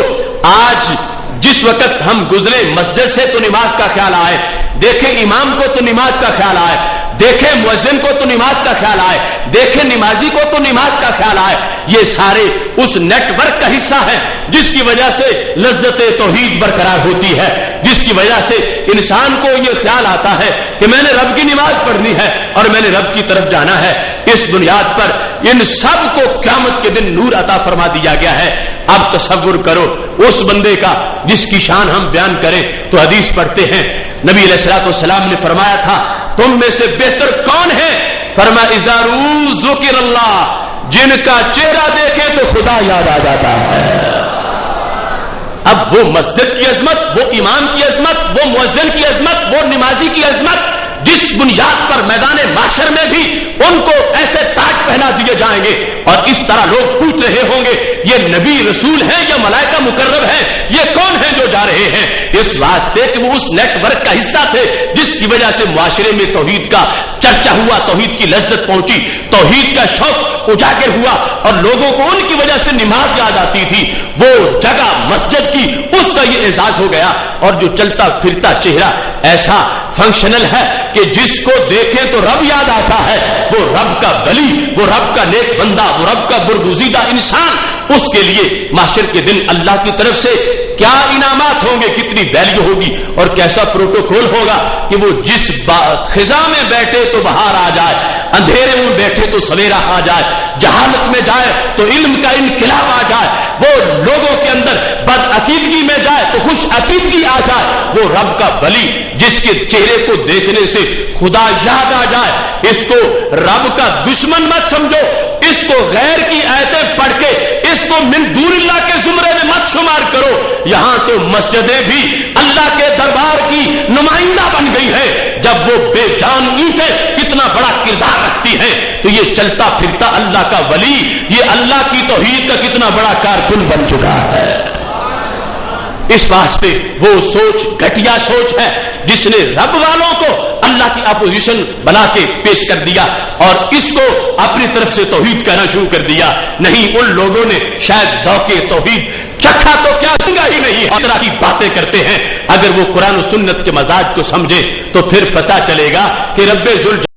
آج جس وقت ہم گزرے مسجد سے تو نماز کا خیال آئے، دیکھیں امام کو تو نماز کا خیال آئے، دیکھیں مؤذن کو تو نماز کا خیال آئے، دیکھیں نمازی کو تو نماز کا خیال آئے. یہ سارے اس نیٹ ورک کا حصہ ہے جس کی وجہ سے لذت توحید برقرار ہوتی ہے، جس کی وجہ سے انسان کو یہ خیال آتا ہے کہ میں نے رب کی نماز پڑھنی ہے اور میں نے رب کی طرف جانا ہے. اس بنیاد پر ان سب کو قیامت کے دن نور عطا فرما دیا گیا ہے. اب تصور کرو اس بندے کا جس کی شان ہم بیان کریں تو حدیث پڑھتے ہیں نبی علیہ الصلوۃ والسلام نے فرمایا تھا تم میں سے بہتر کون ہے؟ فرمایا اذا ذکر اللہ، جن کا چہرہ دیکھے تو خدا یاد آ جاتا ہے. اب وہ مسجد کی عظمت، وہ امام کی عظمت، وہ مؤذن کی عظمت، وہ نمازی کی عظمت، جس بنیاد پر میدان محشر میں بھی ان کو ایسے تاج پہنا دیے جائیں گے اور اس طرح لوگ پوچھ رہے ہوں گے یہ نبی رسول ہیں یا ملائکہ مقرب ہیں، یہ کون ہیں جو جا رہے ہیں؟ اس واسطے کہ وہ اس نیٹ ورک کا حصہ تھے جس کی وجہ سے معاشرے میں توحید کا چرچا ہوا، توحید کی لذت پہنچی، توحید کا شوق اجاگر ہوا اور لوگوں کو ان کی وجہ سے نماز یاد آتی تھی. وہ جگہ مسجد کی اس کا یہ اعزاز ہو گیا. اور جو چلتا پھرتا چہرہ ایسا فنکشنل ہے کہ جس کو دیکھیں تو رب یاد آتا ہے، وہ رب کا ولی، وہ رب کا نیک بندہ، وہ رب کا برگزیدہ انسان، اس کے لیے محشر کے دن اللہ کی طرف سے کیا انعامات ہوں گے، کتنی ویلیو ہوگی اور کیسا پروٹوکول ہوگا کہ وہ جس خزاں میں بیٹھے تو بہار آ جائے، اندھیرے میں بیٹھے تو سویرا آ جائے، جہالت میں جائے تو علم کا انقلاب آ جائے، وہ لوگوں کے اندر بد عقیدگی میں جائے تو خوش عقیدگی آ جائے. وہ رب کا ولی جس کے چہرے کو دیکھنے سے خدا یاد آ جائے. اس کو رب کا دشمن مت سمجھو، اس کو غیر کی آیتیں پڑھ کے اس کو من دون اللہ کے زمرے میں مت شمار کرو. یہاں تو مسجدیں بھی اللہ کے دربار کی نمائندہ بن گئی ہے. جب وہ بے جان اینٹیں اتنا بڑا کردار رکھتی ہیں تو یہ چلتا پھرتا اللہ کا ولی، یہ اللہ کی توحید کا کتنا بڑا کارکن بن چکا ہے. اس واسطے وہ سوچ گھٹیا سوچ ہے جس نے رب والوں کو اللہ کی اپوزیشن بنا کے پیش کر دیا اور اس کو اپنی طرف سے توحید کہنا شروع کر دیا. نہیں، ان لوگوں نے شاید ذوق توحید چکھا تو کیا سنگا ہی نہیں، اس طرح کی باتیں کرتے ہیں. اگر وہ قرآن و سنت کے مزاج کو سمجھے تو پھر پتہ چلے گا کہ رب ذوالجلال